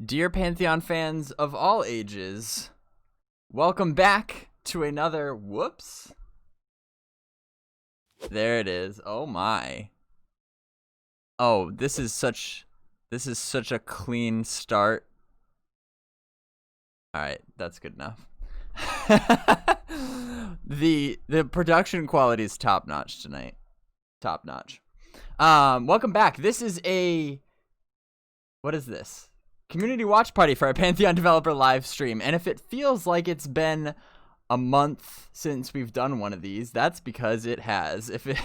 Dear Pantheon fans of all ages, welcome back to another, whoops. There it is. Oh my. Oh, this is such a clean start. All right, that's good enough. The production quality is top notch tonight. Top notch. Welcome back. This is what is this? Community watch party for our Pantheon developer live stream. And if it feels like it's been a month since we've done one of these, that's because it has, if it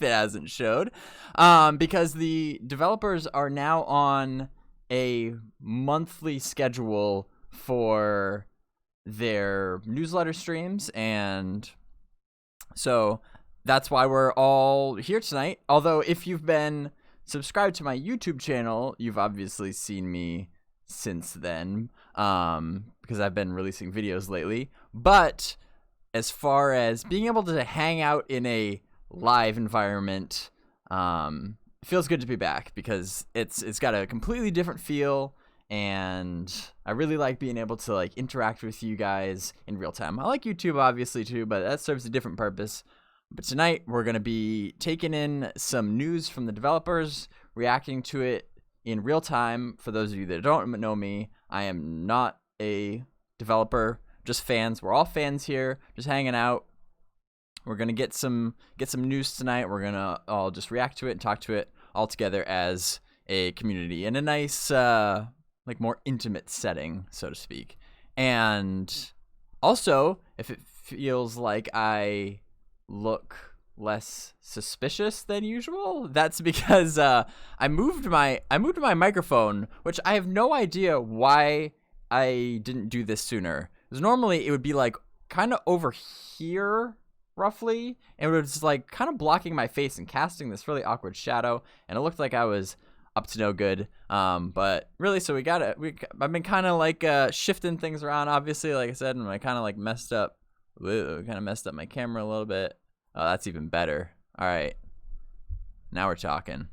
hasn't showed. Because the developers are now on a monthly schedule for their newsletter streams, and so that's why we're all here tonight. Although if you've been subscribed to my YouTube channel, you've obviously seen me since then, because I've been releasing videos lately. But as far as being able to hang out in a live environment, it feels good to be back because it's got a completely different feel, and I really like being able to like interact with you guys in real time. I like YouTube obviously too, but that serves a different purpose. But tonight we're going to be taking in some news from the developers, reacting to it in real time. For those of you that don't know me, I am not a developer, just fans. We're all fans here, just hanging out. We're going to get some news tonight. We're going to all just react to it and talk to it all together as a community in a nice like more intimate setting, so to speak. And also, if it feels like I look less suspicious than usual, that's because I moved my microphone, which I have no idea why I didn't do this sooner. Because normally it would be like kind of over here roughly, and it was like kind of blocking my face and casting this really awkward shadow, and it looked like I was up to no good. But really, so I've been kind of like shifting things around, obviously, like I said, and I kind of like messed up my camera a little bit. Oh, that's even better. All right, now we're talking.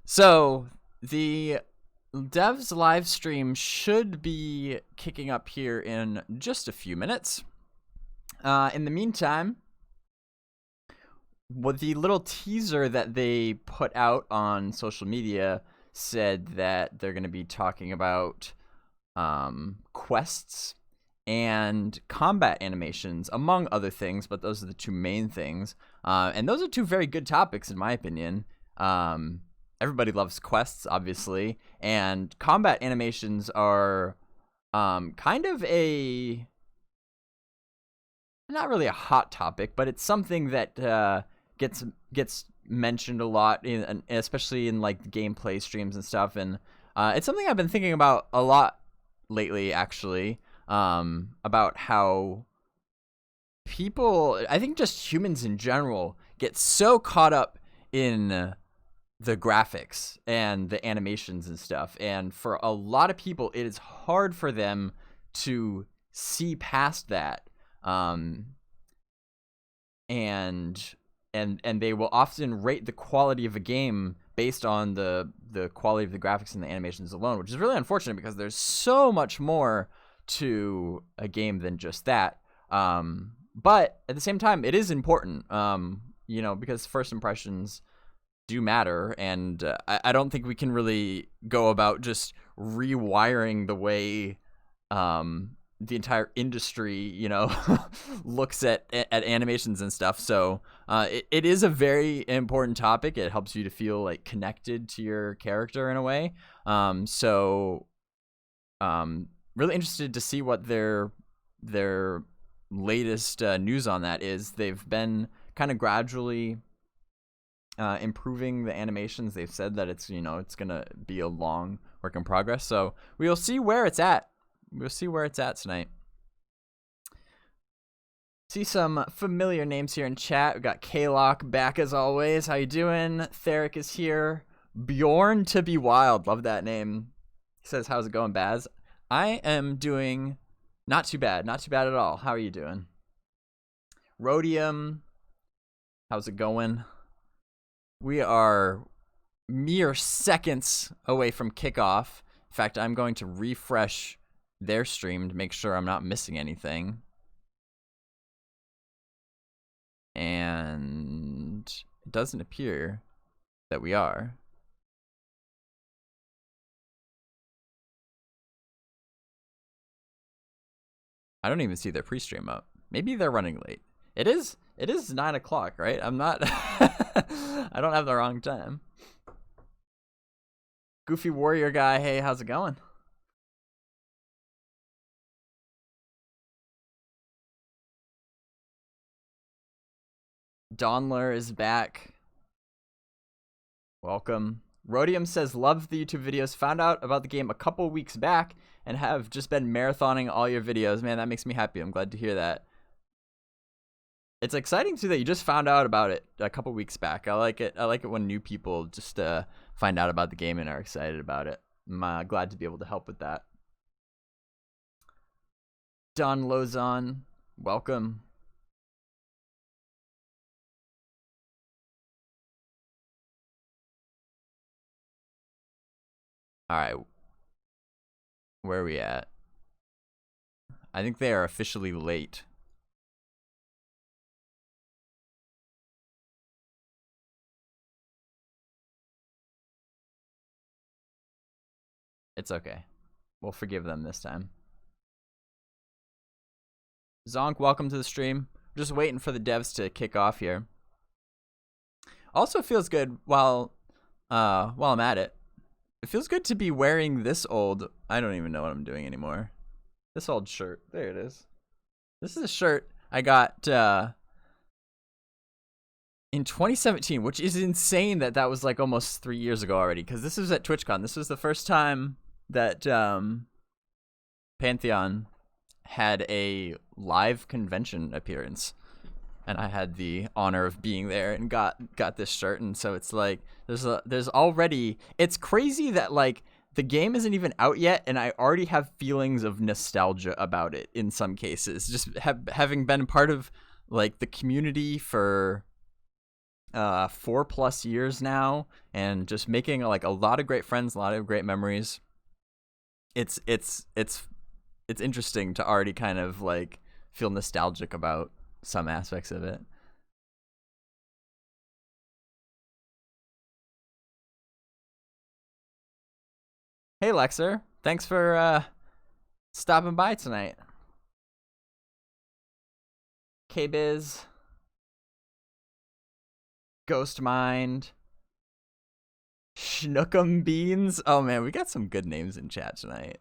So the devs live stream should be kicking up here in just a few minutes. In the meantime, what the little teaser that they put out on social media said that they're going to be talking about quests and combat animations, among other things, but those are the two main things. And those are two very good topics, in my opinion. Everybody loves quests, obviously, and combat animations are kind of not really a hot topic, but it's something that gets mentioned a lot, especially in like gameplay streams and stuff. And it's something I've been thinking about a lot lately, actually. About how people, I think just humans in general, get so caught up in the graphics and the animations and stuff, and for a lot of people it is hard for them to see past that, and they will often rate the quality of a game based on the quality of the graphics and the animations alone, which is really unfortunate because there's so much more to a game than just that. But at the same time, it is important, because first impressions do matter, and I don't think we can really go about just rewiring the way the entire industry, looks at animations and stuff. So it is a very important topic. It helps you to feel like connected to your character in a way. Really interested to see what their latest news on that is. They've been kind of gradually improving the animations. They've said that it's gonna be a long work in progress. So we'll see where it's at. We'll see where it's at tonight. See some familiar names here in chat. We got K-Lock back as always. How you doing? Theric is here. Bjorn to be wild. Love that name. He says, "How's it going, Baz?" I am doing not too bad. Not too bad at all. How are you doing? Rhodium, how's it going? We are mere seconds away from kickoff. fact, I'm going to refresh their stream to make sure I'm not missing anything. And it doesn't appear that we are. I don't even see their pre-stream up. Maybe they're running late. It is 9 o'clock, right? I'm not I don't have the wrong time. Goofy Warrior guy, hey, how's it going? Donler is back. Welcome. Rhodium says, love the YouTube videos. Found out about the game a couple weeks back and have just been marathoning all your videos. Man, that makes me happy. I'm glad to hear that. It's exciting too that you just found out about it a couple weeks back. I like it. I like it when new people just find out about the game and are excited about it. I'm glad to be able to help with that. Don Lozon, welcome. All right. Where are we at? I think they are officially late. It's okay. We'll forgive them this time. Zonk, welcome to the stream. Just waiting for the devs to kick off here. Also feels good while I'm at it. It feels good to be wearing this old, I don't even know what I'm doing anymore. This old shirt. There it is. This is a shirt I got in 2017, which is insane that that was like almost 3 years ago already, because this was at TwitchCon. This was the first time that Pantheon had a live convention appearance. And I had the honor of being there and got this shirt, and so it's like there's already, it's crazy that like the game isn't even out yet and I already have feelings of nostalgia about it in some cases, just having been part of like the community for 4+ years now and just making like a lot of great friends, a lot of great memories. It's interesting to already kind of like feel nostalgic about some aspects of it. Hey Lexer, thanks for stopping by tonight. K-Biz, Ghost Mind, Schnookum Beans. Oh man, we got some good names in chat tonight.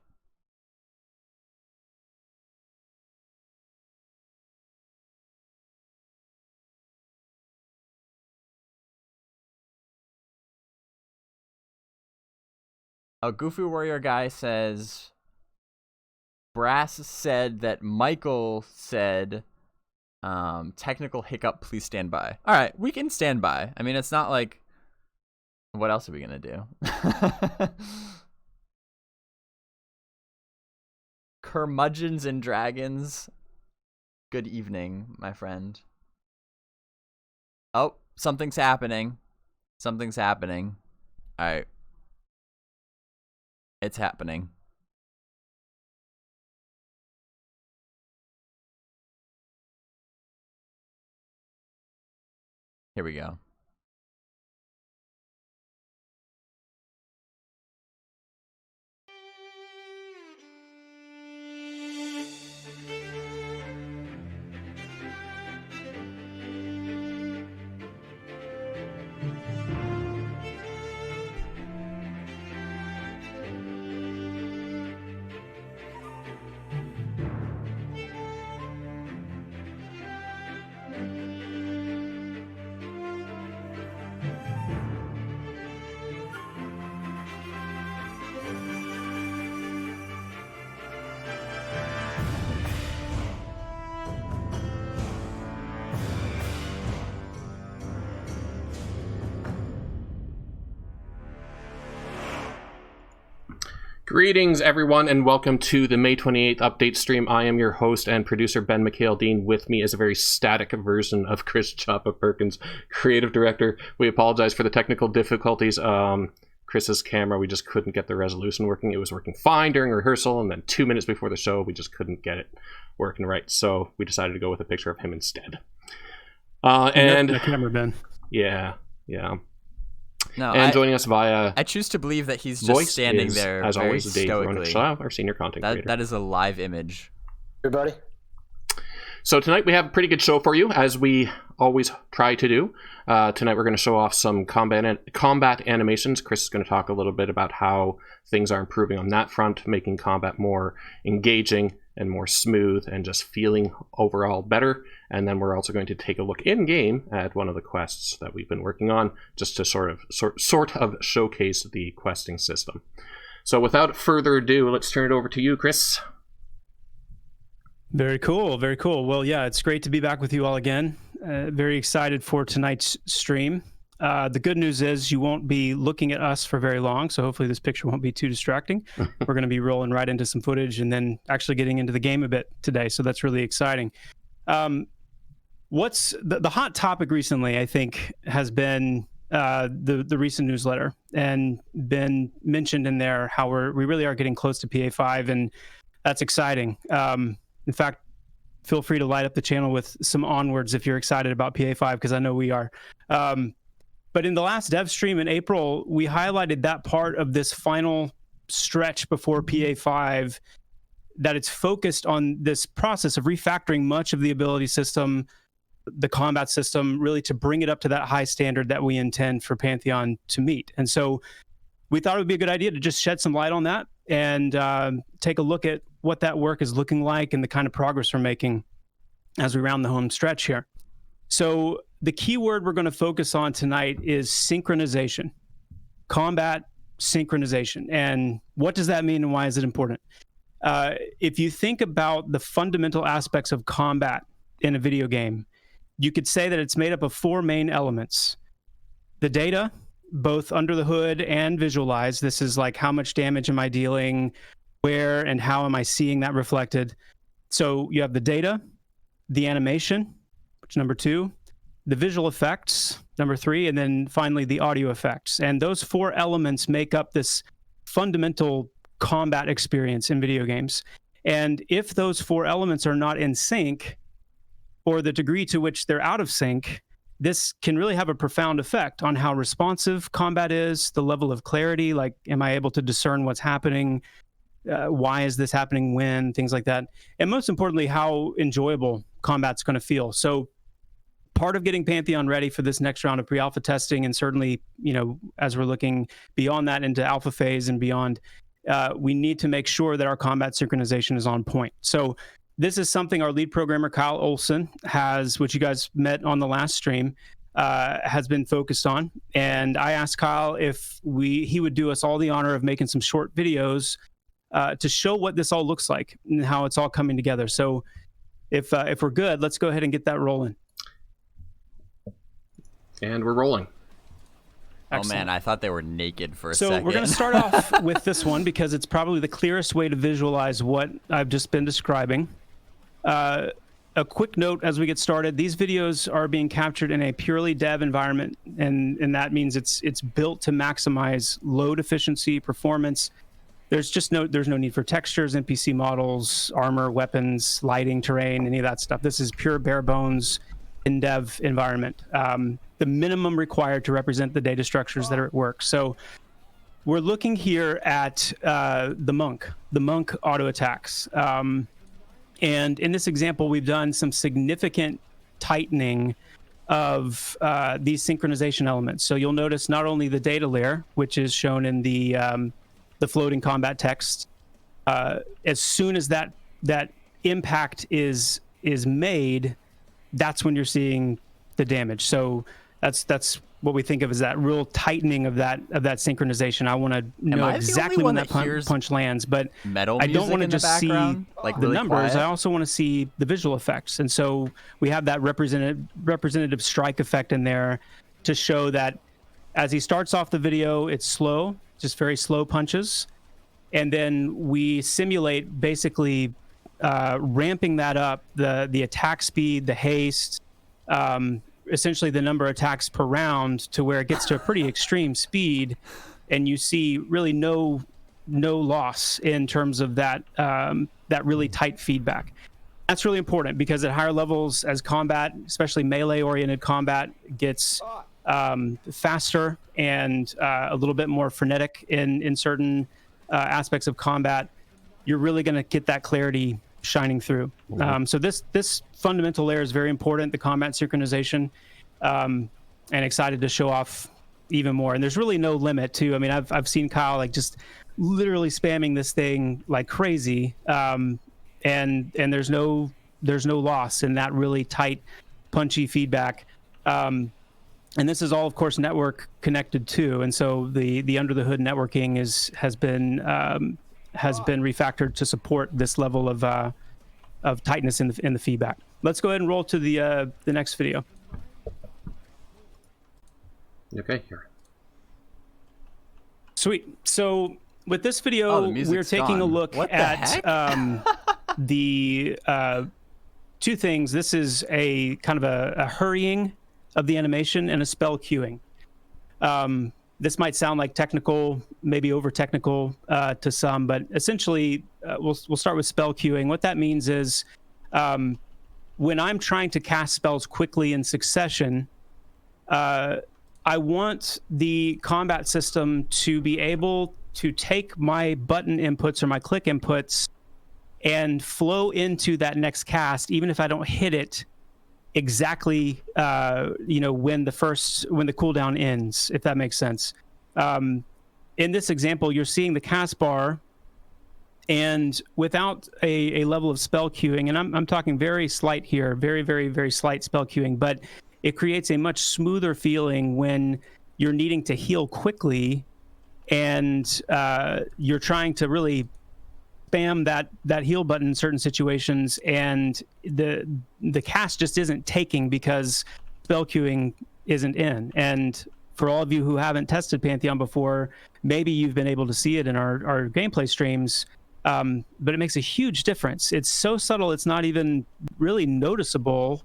A Goofy Warrior guy says, Brass said that Michael said, technical hiccup, please stand by. All right, we can stand by. I mean, it's not like, what else are we going to do? Curmudgeons and Dragons. Good evening, my friend. Oh, something's happening. Something's happening. All right. It's happening. Here we go. Greetings, everyone, and welcome to the May 28th update stream. I am your host and producer, Ben McHale-Dean. With me is a very static version of Chris Choppa Perkins, creative director. We apologize for the technical difficulties. Chris's camera, we just couldn't get the resolution working. It was working fine during rehearsal, and then 2 minutes before the show, we just couldn't get it working right. So we decided to go with a picture of him instead. And the camera, Ben. Yeah. No, and joining us via I choose to believe that he's just standing there as very always, Dave stoically. our senior content creator. That is a live image. Everybody. So tonight we have a pretty good show for you, as we always try to do. Tonight we're going to show off some combat animations. Chris is going to talk a little bit about how things are improving on that front, making combat more engaging and more smooth and just feeling overall better. And then we're also going to take a look in-game at one of the quests that we've been working on, just to sort of showcase the questing system. So without further ado, let's turn it over to you, Chris. Very cool. Very cool. Well, yeah, it's great to be back with you all again. Very excited for tonight's stream. The good news is you won't be looking at us for very long, so hopefully this picture won't be too distracting. We're going to be rolling right into some footage and then actually getting into the game a bit today, so that's really exciting. What's the hot topic recently, I think, has been the recent newsletter, and been mentioned in there how we really are getting close to PA5, and that's exciting. In fact, feel free to light up the channel with some onwards if you're excited about PA5, because I know we are. But in the last dev stream in April, we highlighted that part of this final stretch before PA5, that it's focused on this process of refactoring much of the ability system, the combat system, really to bring it up to that high standard that we intend for Pantheon to meet. And so we thought it would be a good idea to just shed some light on that and take a look at what that work is looking like and the kind of progress we're making as we round the home stretch here. So the key word we're going to focus on tonight is synchronization, combat synchronization. And what does that mean and why is it important? If you think about the fundamental aspects of combat in a video game, you could say that it's made up of 4 main elements. The data, both under the hood and visualized. This is like, how much damage am I dealing, where and how am I seeing that reflected? So you have the data, the animation, which number 2, the visual effects, number 3, and then finally the audio effects. And those 4 elements make up this fundamental combat experience in video games. And if those 4 elements are not in sync, or the degree to which they're out of sync, this can really have a profound effect on how responsive combat is, the level of clarity, like, am I able to discern what's happening? Why is this happening when? Things like that. And most importantly, how enjoyable combat's going to feel. So part of getting Pantheon ready for this next round of pre-alpha testing, and certainly, as we're looking beyond that into alpha phase and beyond, we need to make sure that our combat synchronization is on point. So this is something our lead programmer, Kyle Olson, which you guys met on the last stream, has been focused on. And I asked Kyle if he would do us all the honor of making some short videos to show what this all looks like and how it's all coming together. So if we're good, let's go ahead and get that rolling. And we're rolling. Excellent. Oh man, I thought they were naked for a second. So we're going to start off with this one because it's probably the clearest way to visualize what I've just been describing. A quick note as we get started: these videos are being captured in a purely dev environment, and that means it's built to maximize load efficiency, performance. There's no need for textures, NPC models, armor, weapons, lighting, terrain, any of that stuff. This is pure bare bones in dev environment. The minimum required to represent the data structures that are at work. So we're looking here at the monk auto attacks. And in this example, we've done some significant tightening of these synchronization elements. So you'll notice not only the data layer, which is shown in the floating combat text, as soon as that impact is made, that's when you're seeing the damage. So that's what we think of as that real tightening of that synchronization. I want to know exactly when that punch lands, but I don't want to just see like the numbers. Quiet. I also want to see the visual effects. And so we have that representative strike effect in there to show that as he starts off the video, it's slow, just very slow punches. And then we simulate basically ramping that up, the attack speed, the haste, essentially the number of attacks per round, to where it gets to a pretty extreme speed. and you see really no loss in terms of that that really tight feedback. That's really important because at higher levels, as combat, especially melee-oriented combat, gets faster and a little bit more frenetic in certain aspects of combat, you're really going to get that clarity shining through. So this fundamental layer is very important, the combat synchronization, and excited to show off even more. And there's really no limit to, I mean, I've seen Kyle like just literally spamming this thing like crazy, and there's no loss in that really tight, punchy feedback. And this is all, of course, network connected too. And so the under the hood networking has been refactored to support this level of tightness in the feedback. Let's go ahead and roll to the next video. Okay, here. Sweet. So with this video, we're taking a look at the two things. This is a kind of a hurrying of the animation and a spell queuing. This might sound like technical, maybe over technical to some, but essentially we'll start with spell queuing. What that means is when I'm trying to cast spells quickly in succession, I want the combat system to be able to take my button inputs or my click inputs and flow into that next cast, even if I don't hit it exactly, when the cooldown ends, if that makes sense. In this example, you're seeing the cast bar, and without a level of spell queuing, and I'm talking very slight here, very, very, very slight spell queuing, but it creates a much smoother feeling when you're needing to heal quickly and you're trying to really spam that heal button in certain situations, and the cast just isn't taking because spell queuing isn't in. And for all of you who haven't tested Pantheon before, maybe you've been able to see it in our gameplay streams, but it makes a huge difference. It's so subtle, it's not even really noticeable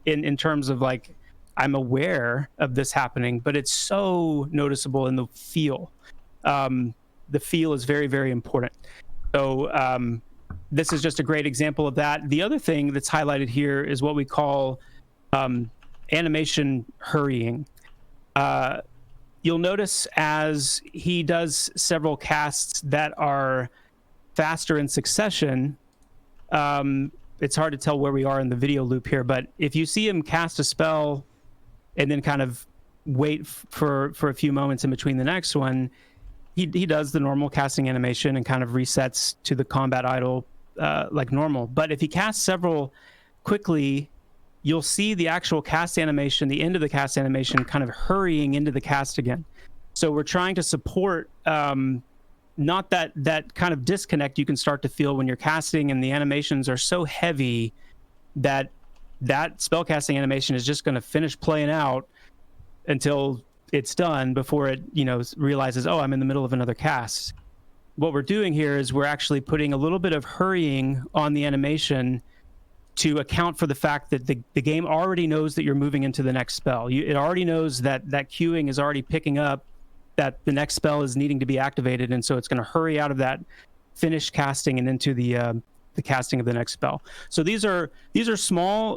in terms of like, I'm aware of this happening, but it's so noticeable in the feel. The feel is very, very important. So this is just a great example of that. The other thing that's highlighted here is what we call animation hurrying. You'll notice as he does several casts that are faster in succession, it's hard to tell where we are in the video loop here, but if you see him cast a spell and then kind of wait for a few moments in between the next one, he does the normal casting animation and kind of resets to the combat idle like normal. But if he casts several quickly, you'll see the actual cast animation, the end of the cast animation, kind of hurrying into the cast again. So we're trying to support not that kind of disconnect you can start to feel when you're casting and the animations are so heavy that spellcasting animation is just going to finish playing out until it's done before it realizes, oh, I'm in the middle of another cast. What we're doing here is we're actually putting a little bit of hurrying on the animation to account for the fact that the game already knows that you're moving into the next spell. It already knows that queuing is already picking up that the next spell is needing to be activated, and so it's going to hurry out of that finished casting and into the casting of the next spell. So these are small,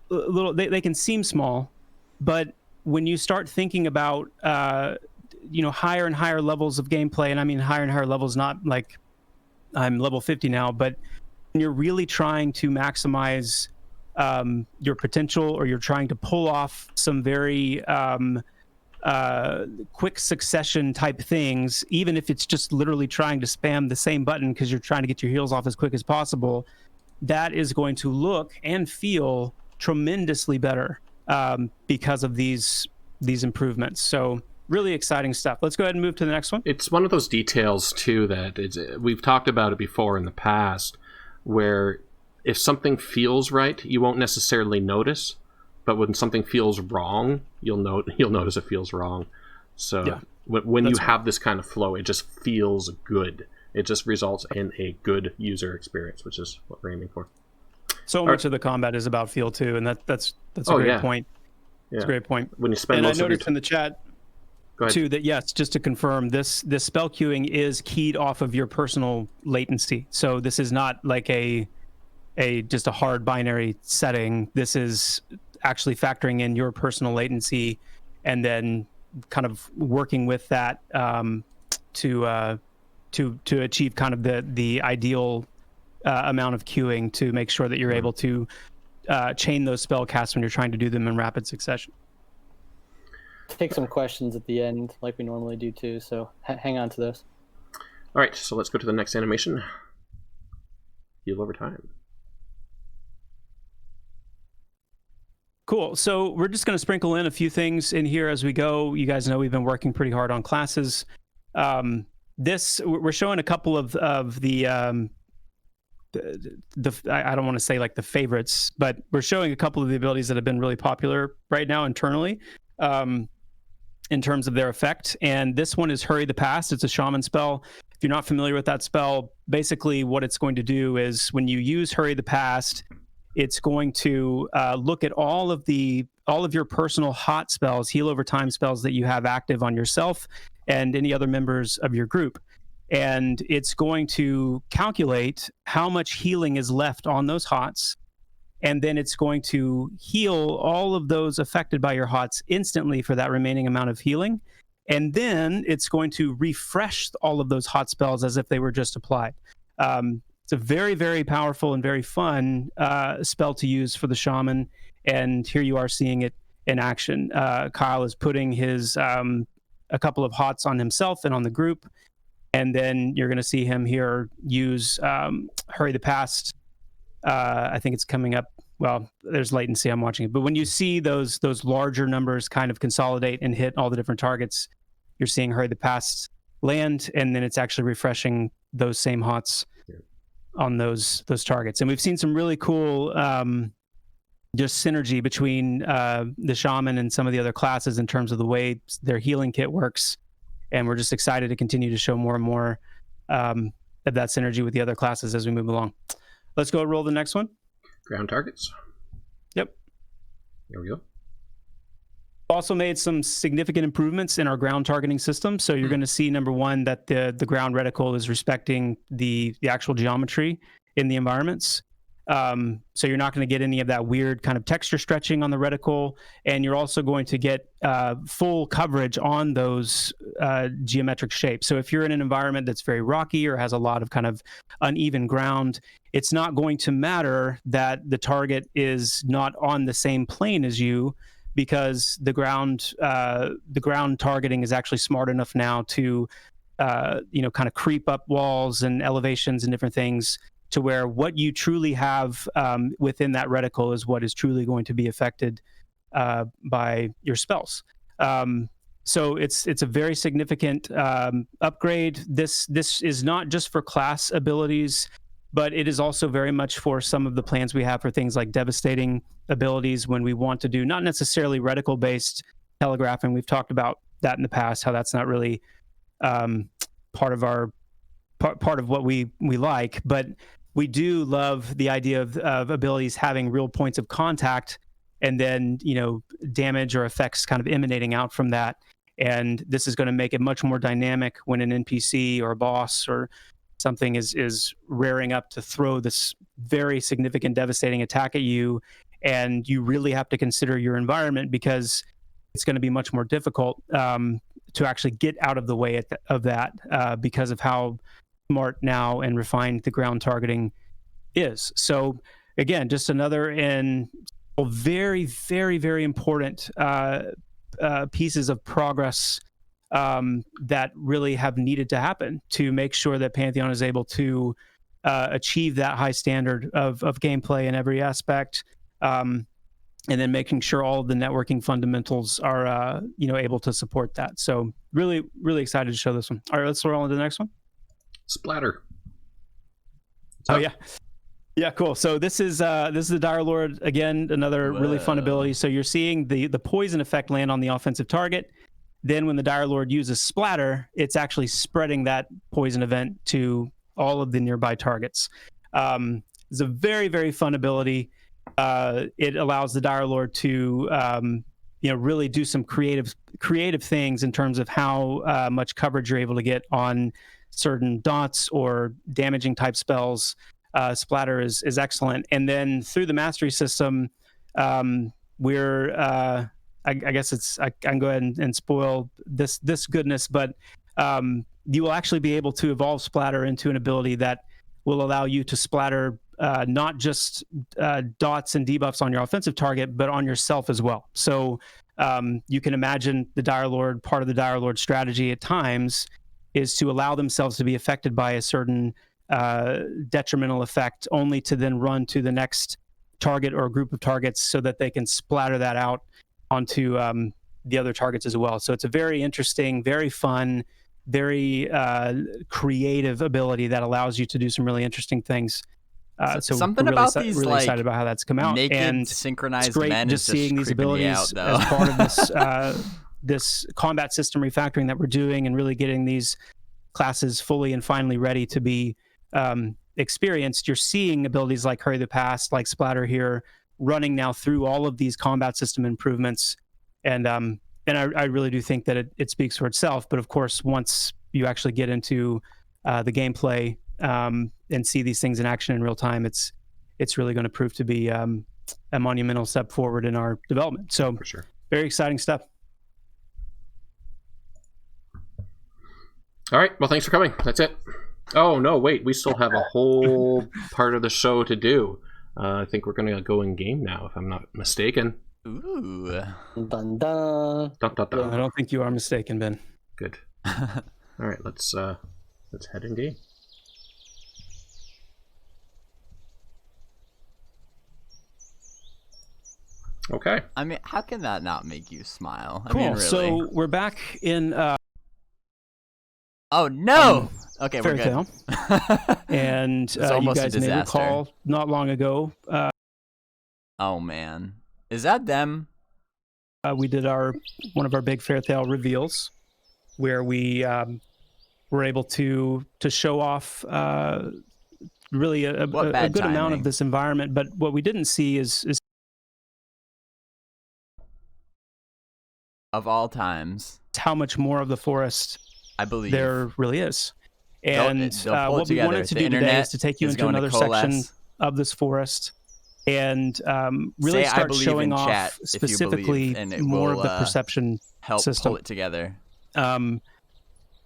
little. They can seem small, but when you start thinking about higher and higher levels of gameplay, and I mean higher and higher levels, not like I'm level 50 now, but when you're really trying to maximize your potential, or you're trying to pull off some very quick succession type things, even if it's just literally trying to spam the same button because you're trying to get your heals off as quick as possible, that is going to look and feel tremendously better because of these improvements. So really exciting stuff. Let's go ahead and move to the next one. It's one of those details too that we've talked about it before in the past, where if something feels right, you won't necessarily notice, but when something feels wrong, you'll notice it feels wrong. So yeah, when you have this kind of flow, it just feels good. It just results in a good user experience, which is what we're aiming for. So much of the combat is about feel too, and that's a great point. Yeah. It's a great point. When you spend and most I noticed in the chat. Go ahead. Too, that yes, just to confirm, this spell queuing is keyed off of your personal latency. So this is not like a just a hard binary setting. This is actually factoring in your personal latency and then kind of working with that to achieve kind of the ideal amount of queuing to make sure that you're able to chain those spell casts when you're trying to do them in rapid succession. Take some questions at the end like we normally do too, so hang on to those. All right, so let's go to the next animation. Heal over time. Cool. So we're just going to sprinkle in a few things in here as we go. You guys know we've been working pretty hard on classes. We're showing a couple of the I don't want to say like the favorites, but we're showing a couple of the abilities that have been really popular right now internally in terms of their effect. And this one is Hurry the Past. It's a shaman spell. If you're not familiar with that spell, basically what it's going to do is when you use Hurry the Past, it's going to look at all of your personal hot spells, heal over time spells that you have active on yourself and any other members of your group. And it's going to calculate how much healing is left on those hots. And then it's going to heal all of those affected by your hots instantly for that remaining amount of healing. And then it's going to refresh all of those hot spells as if they were just applied. It's a very, very powerful and very fun spell to use for the shaman. And here you are seeing it in action. Kyle is putting his a couple of hots on himself and on the group. And then you're going to see him here use Hurry the Past. I think it's coming up. Well, there's latency. I'm watching it. But when you see those larger numbers kind of consolidate and hit all the different targets, you're seeing Hurry the Past land, and then it's actually refreshing those same hots on those targets. And we've seen some really cool just synergy between the shaman and some of the other classes in terms of the way their healing kit works. And we're just excited to continue to show more and more of that synergy with the other classes as we move along. Let's go roll the next one. Ground targets. Yep. There we go. Also made some significant improvements in our ground targeting system. So you're going to see, number one, that the ground reticle is respecting the actual geometry in the environments. So you're not going to get any of that weird kind of texture stretching on the reticle, and you're also going to get full coverage on those geometric shapes. So if you're in an environment that's very rocky or has a lot of kind of uneven ground, it's not going to matter that the target is not on the same plane as you, because the ground targeting is actually smart enough now to kind of creep up walls and elevations and different things, to where what you truly have within that reticle is what is truly going to be affected by your spells. So it's a very significant upgrade. This is not just for class abilities, but it is also very much for some of the plans we have for things like devastating abilities when we want to do not necessarily reticle-based telegraphing. We've talked about that in the past, how that's not really part of what we like, but we do love the idea of abilities having real points of contact, and then damage or effects kind of emanating out from that. And this is going to make it much more dynamic when an NPC or a boss or something is rearing up to throw this very significant devastating attack at you, and you really have to consider your environment, because it's going to be much more difficult to actually get out of the way of that because of how smart now and refined the ground targeting is. So again, just another and very, very, very important pieces of progress that really have needed to happen to make sure that Pantheon is able to achieve that high standard of gameplay in every aspect, and then making sure all of the networking fundamentals are able to support that. So really, really excited to show this one. All right, let's roll on to the next one. Splatter. Oh yeah, cool. So this is the Dire Lord again, another really fun ability. So you're seeing the poison effect land on the offensive target. Then when the Dire Lord uses Splatter, it's actually spreading that poison event to all of the nearby targets. It's a very, very fun ability. It allows the Dire Lord to really do some creative things in terms of how much coverage you're able to get on certain dots or damaging type spells. Splatter is excellent. And then through the mastery system, we're I guess I can go ahead and spoil this goodness, but you will actually be able to evolve Splatter into an ability that will allow you to splatter not just dots and debuffs on your offensive target, but on yourself as well. So you can imagine the Dire Lord, part of the Dire Lord strategy at times is to allow themselves to be affected by a certain detrimental effect, only to then run to the next target or group of targets so that they can splatter that out onto the other targets as well. So it's a very interesting, very fun, very creative ability that allows you to do some really interesting things. So something we're really, about these really excited about how that's come out. naked And synchronized it's great men just is seeing these creeping me abilities out, as part of this this combat system refactoring that we're doing, and really getting these classes fully and finally ready to be experienced. You're seeing abilities like Hurry the Past, like Splatter here, running now through all of these combat system improvements, and I really do think that it speaks for itself. But of course, once you actually get into the gameplay and see these things in action in real time, it's really going to prove to be a monumental step forward in our development. So For sure. very exciting stuff. All right. Well, thanks for coming. That's it. Oh, no, wait. We still have a whole part of the show to do. I think we're going to go in game now, if I'm not mistaken. Ooh. Dun, dun. Dun, dun, dun. I don't think you are mistaken, Ben. Good. All right. Let's head in game. Okay. I mean, how can that not make you smile? Cool. I mean, really. So we're back in Oh no! Okay, we're Fairy good. Tale. And It's you almost a guys may disaster. recall not long ago, Oh man, is that them? we did one of our big Fairy Tale reveals, where we were able to show off really a What bad good amount timing. of this environment. But what we didn't see is Of all times, how much more of the forest I believe. there really is. They'll And pull it what we together. wanted to The do today internet is to take you is into going to another section coalesce. of this forest and really Say, "I start believe showing in off chat," if you specifically believe, and it more will, of the perception Help system. pull it together. The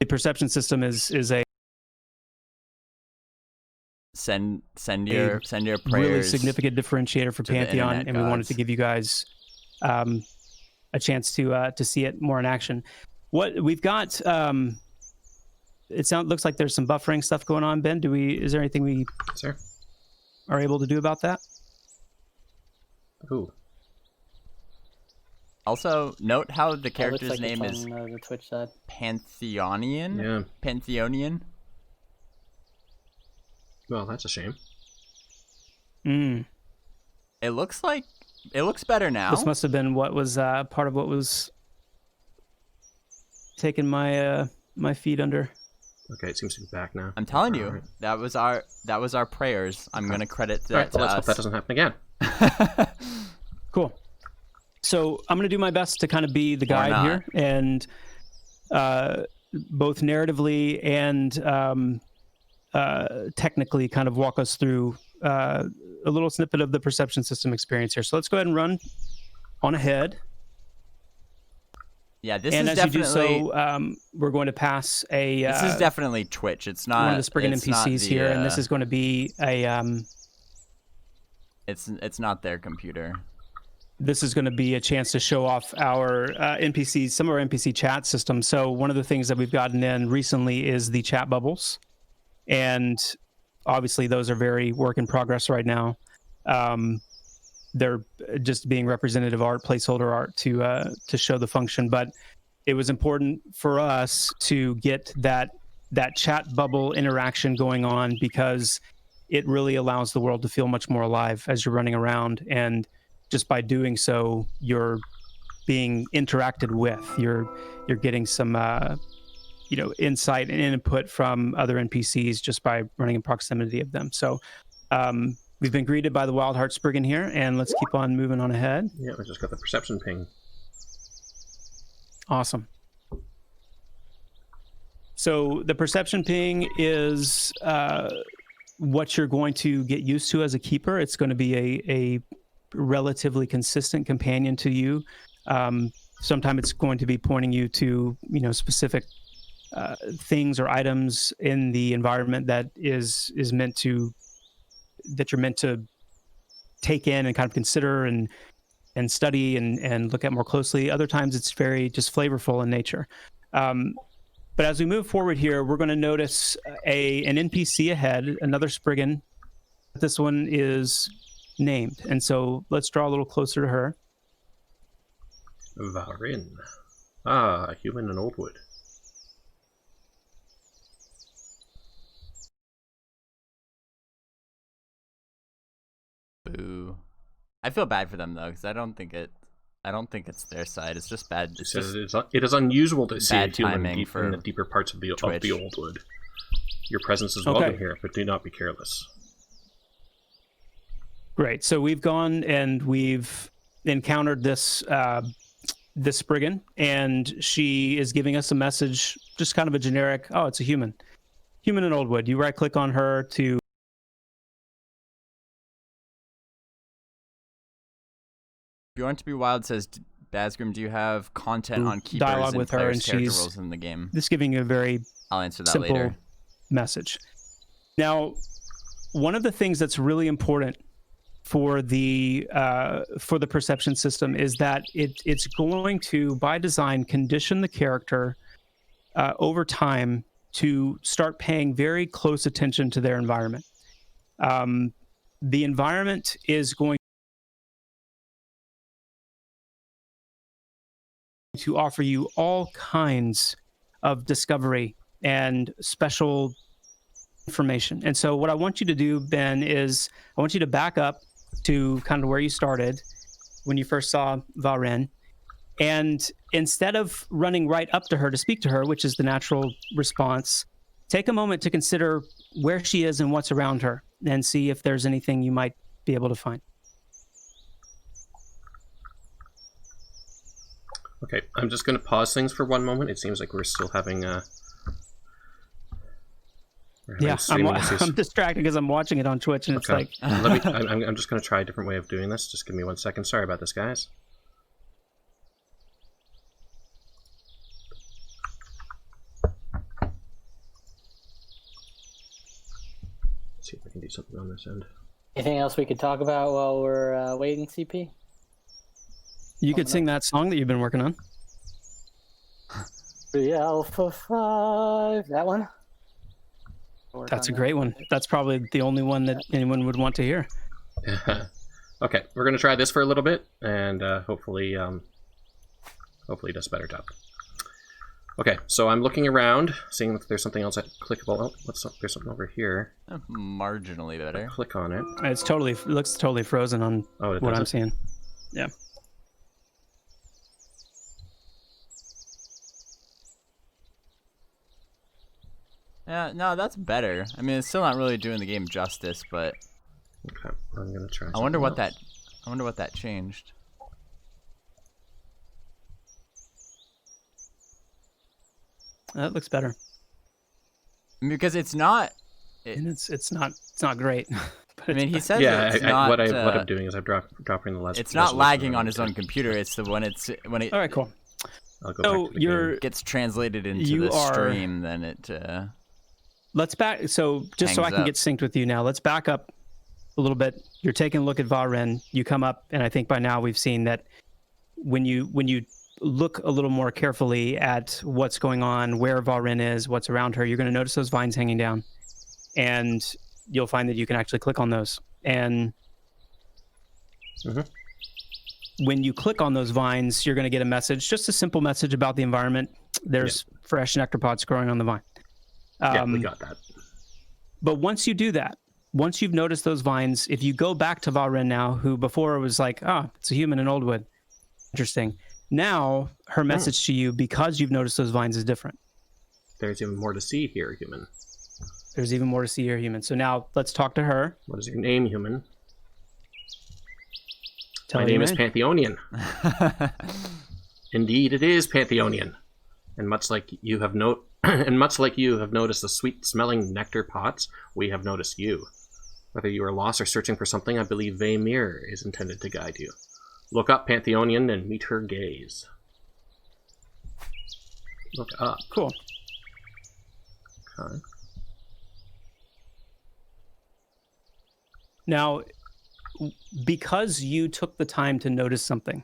perception system is a Send your prayers. really significant differentiator for to the Pantheon, internet and we wanted gods. to give you guys a chance to see it more in action. What we've got, looks like there's some buffering stuff going on. Ben, is there anything we Sir? are able to do about that? Ooh. Also, note how the It looks character's like name it's is on the Twitch side. Pantheonian. Yeah. Pantheonian. Well, that's a shame. It looks better now. This must have been what was part of what was taking my my feet under. Okay, it seems to be back now. I'm telling you, All right. that was our prayers. I'm gonna credit All right, that well, to let's hope that us. doesn't happen again. Cool. So I'm going to do my best to kind of be the guide not. here, and both narratively and technically kind of walk us through a little snippet of the perception system experience here. So let's go ahead and run on ahead. Yeah, this And is as you do definitely so, we're going to pass a this is definitely Twitch. It's not one of the Spriggan it's not NPCs the, here, and this is going to be a it's not their computer. this is going to be a chance to show off our NPCs, some of our NPC chat systems. So one of the things that we've gotten in recently is the chat bubbles, and obviously those are very work in progress right now. They're just being representative art, placeholder art to show the function, but it was important for us to get that chat bubble interaction going on, because it really allows the world to feel much more alive as you're running around, and just by doing so, you're being interacted with. You're getting some insight and input from other NPCs just by running in proximity of them. So we've been greeted by the Wild Heart Spriggan here, and let's keep on moving on ahead. Yeah, I just got the perception ping. Awesome. So the perception ping is what you're going to get used to as a keeper. It's going to be a relatively consistent companion to you. Sometimes it's going to be pointing you to, specific things or items in the environment that you're meant to take in and kind of consider and study and look at more closely. Other times it's very just flavorful in nature. But as we move forward here, we're going to notice an NPC ahead, another Spriggan. This one is named. And so let's draw a little closer to her. Varin. Ah, a human in Oldwood. Boo. I feel bad for them though, because I don't think it's their side. It's just bad. It's just it is unusual to see a bad human timing in the deeper parts of the Oldwood. Your presence is welcome here, but do not be careless. Great. So we've gone and we've encountered this Spriggan, and she is giving us a message, just kind of a generic, oh, it's a human in Oldwood. You right click on her to If you want to be wild, says Bazgrim, do you have content on keepers dialogue and with her, players' and character she's roles in the game? just giving you a very I'll answer that simple later. message. Now, one of the things that's really important for the perception system is that it's going to, by design, condition the character over time to start paying very close attention to their environment. The environment is going to offer you all kinds of discovery and special information. And so what I want you to do, Ben, is I want you to back up to kind of where you started when you first saw Varin. And instead of running right up to her to speak to her, which is the natural response, take a moment to consider where she is and what's around her and see if there's anything you might be able to find. Okay, I'm just going to pause things for one moment. It seems like we're still having streaming issues. I'm distracted because I'm watching it on Twitch, and okay. It's like... I'm just going to try a different way of doing this. Just give me 1 second. Sorry about this, guys. Let's see if I can do something on this end. Anything else we could talk about while we're waiting, CP? You could sing that song that you've been working on. The Alpha 5. That one? That's a great one. That's probably the only one that anyone would want to hear. Okay, we're going to try this for a little bit, and hopefully it does a better job. Okay, so I'm looking around, seeing if there's something else clickable. Oh, there's something over here. Marginally better. Click on it. It looks totally frozen on what I'm seeing. Yeah. Yeah, no, that's better. I mean, it's still not really doing the game justice, but okay, I'm gonna try. I wonder what that changed. That looks better. I mean, because it's not. And it's not great. I mean, he says what I'm doing is I'm dropping the last. It's not lagging on his own computer. It's when it. All right, cool. I'll go so back to the game. Gets translated into the stream, then it. Let's back. So just so I can get synced with you now, let's back up a little bit. You're taking a look at Varin. You come up, and I think by now we've seen that when you look a little more carefully at what's going on, where Varin is, what's around her, you're going to notice those vines hanging down, and you'll find that you can actually click on those. And when you click on those vines, you're going to get a message, just a simple message about the environment. There's fresh nectar pods growing on the vine. Yeah, we got that. But once you do that, once you've noticed those vines, if you go back to Varin now, who before was like, it's a human in Oldwood. Interesting. Now, her message to you, because you've noticed those vines, is different. There's even more to see here, human. There's even more to see here, human. So now, let's talk to her. What is your name, human? Tell My name is Pantheonian. Indeed, it is Pantheonian. And much like you have noticed the sweet-smelling nectar pots, we have noticed you. Whether you are lost or searching for something, I believe Vamir is intended to guide you. Look up Pantheonian and meet her gaze. Look up. Cool. Okay. Now, because you took the time to notice something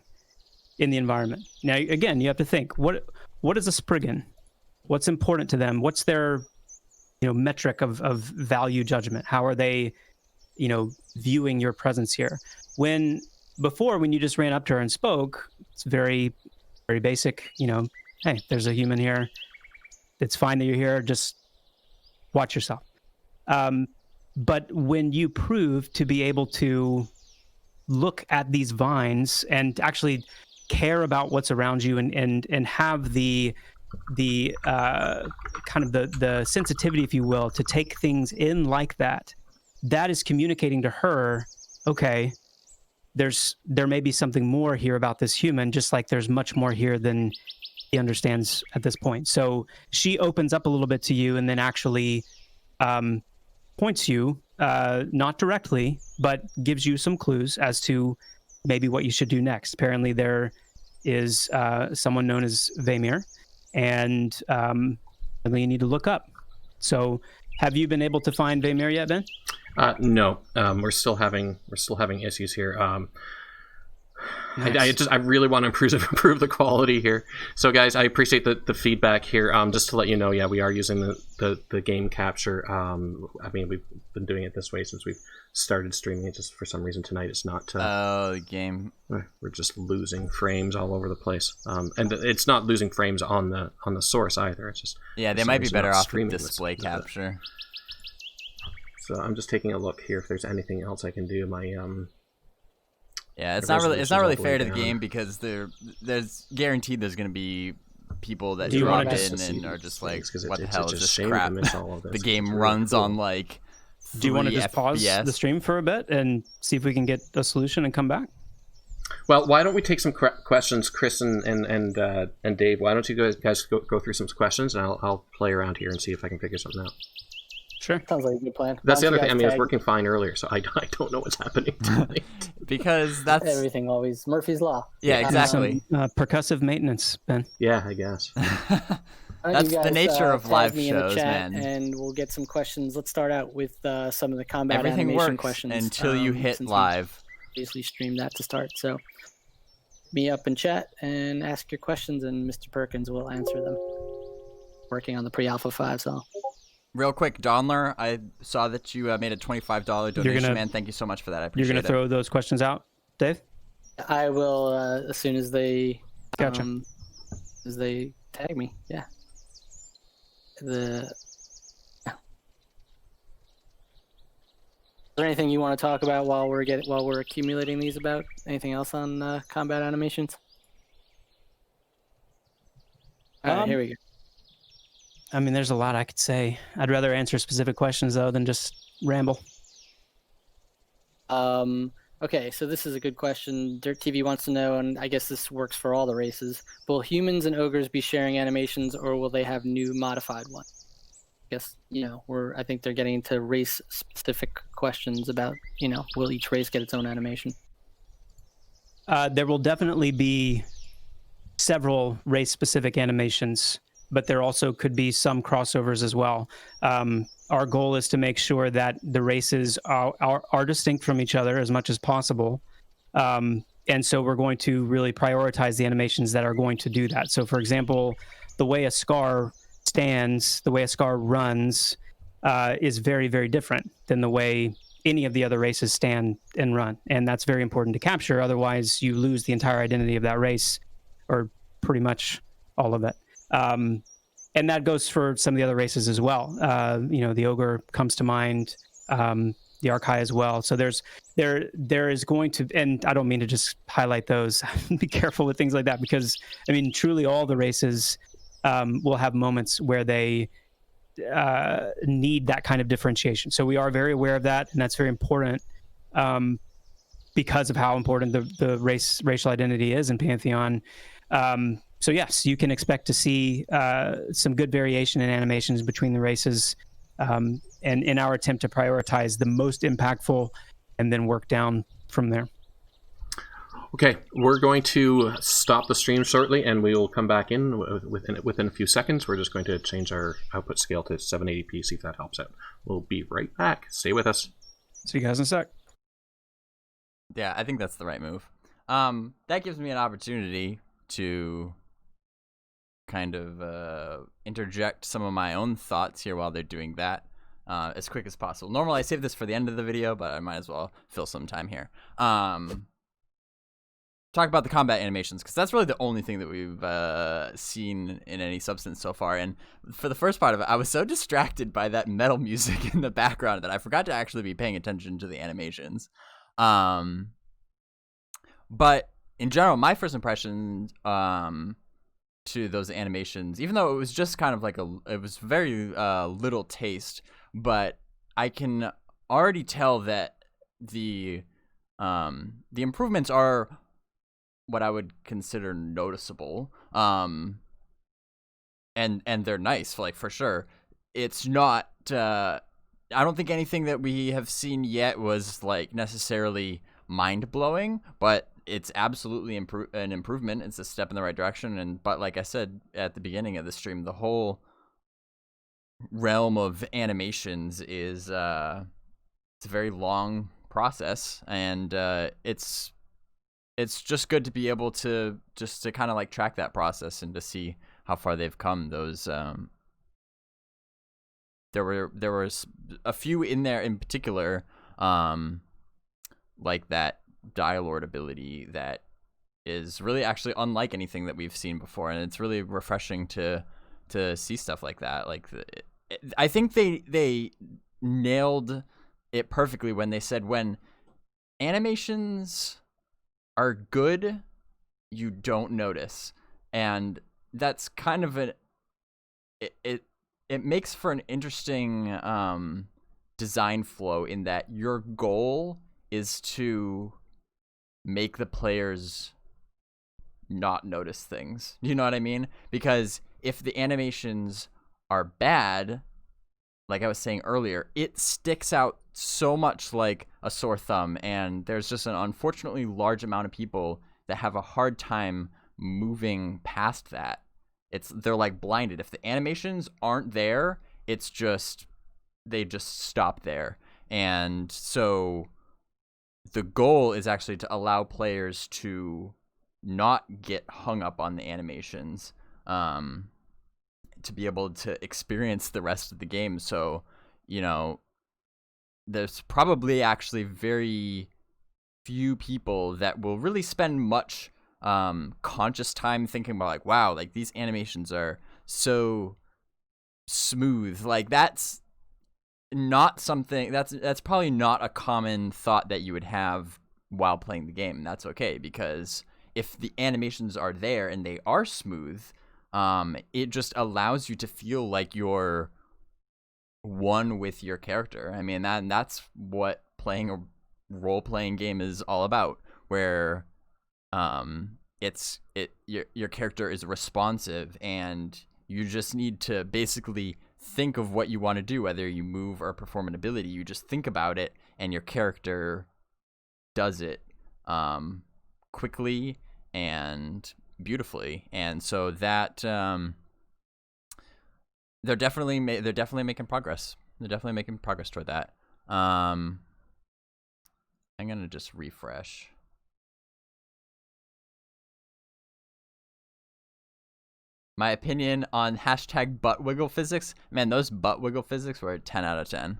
in the environment. Now, again, you have to think, what is a Spriggan? What's important to them? What's their, metric of value judgment? How are they, viewing your presence here? When you just ran up to her and spoke, it's very, very basic, hey, there's a human here. It's fine that you're here. Just watch yourself. But when you prove to be able to look at these vines and actually care about what's around you and have the kind of the sensitivity, if you will, to take things in like that, that is communicating to her, okay, there may be something more here about this human, just like there's much more here than he understands at this point. So she opens up a little bit to you and then actually points you, not directly, but gives you some clues as to maybe what you should do next. Apparently there is someone known as Vamir, and you need to look up. So have you been able to find Vamir yet, Ben? No, we're still having issues here. Nice. I really want to improve the quality here. So guys, I appreciate the feedback here. Just to let you know, yeah, we are using the game capture. We've been doing it this way since we've started streaming it. Just for some reason tonight it's not. The game. We're just losing frames all over the place. And it's not losing frames on the source either. It's just they might be better off with display capture. So I'm just taking a look here if there's anything else I can do. Yeah, it's not really fair to the game because there's guaranteed there's going to be people that drop in and are just like, what the hell is this crap? The game runs on like 3 Do you want to just pause FPS. the stream for a bit and see if we can get a solution and come back? Well, why don't we take some questions, Chris and Dave? Why don't you guys go through some questions and I'll play around here and see if I can figure something out. Sure. Sounds like a good plan. That's the other thing. I mean, it's working fine earlier, so I don't know what's happening tonight. Because that's everything always Murphy's Law. Yeah, exactly. Some, percussive maintenance, Ben. Yeah, I guess. That's the nature of live shows, man. And we'll get some questions. Let's start out with some of the combat Everything animation works questions until you hit live. Obviously, stream that to start. So, me up in chat and ask your questions, and Mr. Perkins will answer them. Working on the pre-alpha 5, so. Real quick, Donler, I saw that you made a $25 donation, man. Thank you so much for that. I appreciate it. You're going to throw those questions out, Dave? I will as soon as they Gotcha. as they tag me. Yeah. Is there anything you want to talk about while we're accumulating these? About anything else on combat animations? All right, here we go. I mean, there's a lot I could say. I'd rather answer specific questions, though, than just ramble. Okay, so this is a good question. Dirt TV wants to know, and I guess this works for all the races. Will humans and ogres be sharing animations, or will they have new modified ones? I guess, I think they're getting into race-specific questions about, will each race get its own animation? There will definitely be several race-specific animations, but there also could be some crossovers as well. Our goal is to make sure that the races are distinct from each other as much as possible. And so we're going to really prioritize the animations that are going to do that. So, for example, the way a Scar stands, the way a Scar runs is very, very different than the way any of the other races stand and run. And that's very important to capture. Otherwise, you lose the entire identity of that race, or pretty much all of it. And that goes for some of the other races as well. The ogre comes to mind, the Archai as well. So there is going to, and I don't mean to just highlight those. Be careful with things like that, because I mean, truly all the races will have moments where they need that kind of differentiation. So we are very aware of that, and that's very important because of how important the racial identity is in Pantheon. So yes, you can expect to see some good variation in animations between the races, and in our attempt to prioritize the most impactful and then work down from there. Okay, we're going to stop the stream shortly, and we will come back in within a few seconds. We're just going to change our output scale to 780p, see if that helps out. We'll be right back. Stay with us. See you guys in a sec. Yeah, I think that's the right move. That gives me an opportunity to kind of interject some of my own thoughts here while they're doing that as quick as possible. Normally I save this for the end of the video, but I might as well fill some time here. Talk about the combat animations, because that's really the only thing that we've seen in any substance so far. And for the first part of it, I was so distracted by that metal music in the background that I forgot to actually be paying attention to the animations. But in general, my first impression to those animations, even though it was just kind of like it was very little taste, but I can already tell that the improvements are what I would consider noticeable, and they're nice, like, for sure. It's not I don't think anything that we have seen yet was like necessarily mind-blowing, but it's absolutely an improvement. It's a step in the right direction. But like I said at the beginning of the stream, the whole realm of animations is it's a very long process, and it's just good to be able to kind of like track that process and to see how far they've come. Those there was a few in there in particular, like that Dialord ability that is really actually unlike anything that we've seen before, and it's really refreshing to see stuff like that. Like, I think they nailed it perfectly when they said when animations are good, you don't notice. And that's kind of it makes for an interesting design flow, in that your goal is to make the players not notice things. You know what I mean? Because if the animations are bad, like I was saying earlier, it sticks out so much like a sore thumb, and there's just an unfortunately large amount of people that have a hard time moving past that. They're like blinded. If the animations aren't there, they just stop there. And so the goal is actually to allow players to not get hung up on the animations, to be able to experience the rest of the game. So, you know, there's probably actually very few people that will really spend much conscious time thinking about, like, wow, like, these animations are so smooth. Like, that's not something that's probably not a common thought that you would have while playing the game. That's okay, because if the animations are there and they are smooth, it just allows you to feel like you're one with your character. I mean, that's what playing a role-playing game is all about, where your character is responsive, and you just need to basically think of what you want to do, whether you move or perform an ability. You just think about it, and your character does it quickly and beautifully. And so that they're definitely making progress. They're definitely making progress toward that. I'm gonna just refresh. My opinion on hashtag butt wiggle physics. Man, those butt wiggle physics were a 10 out of 10.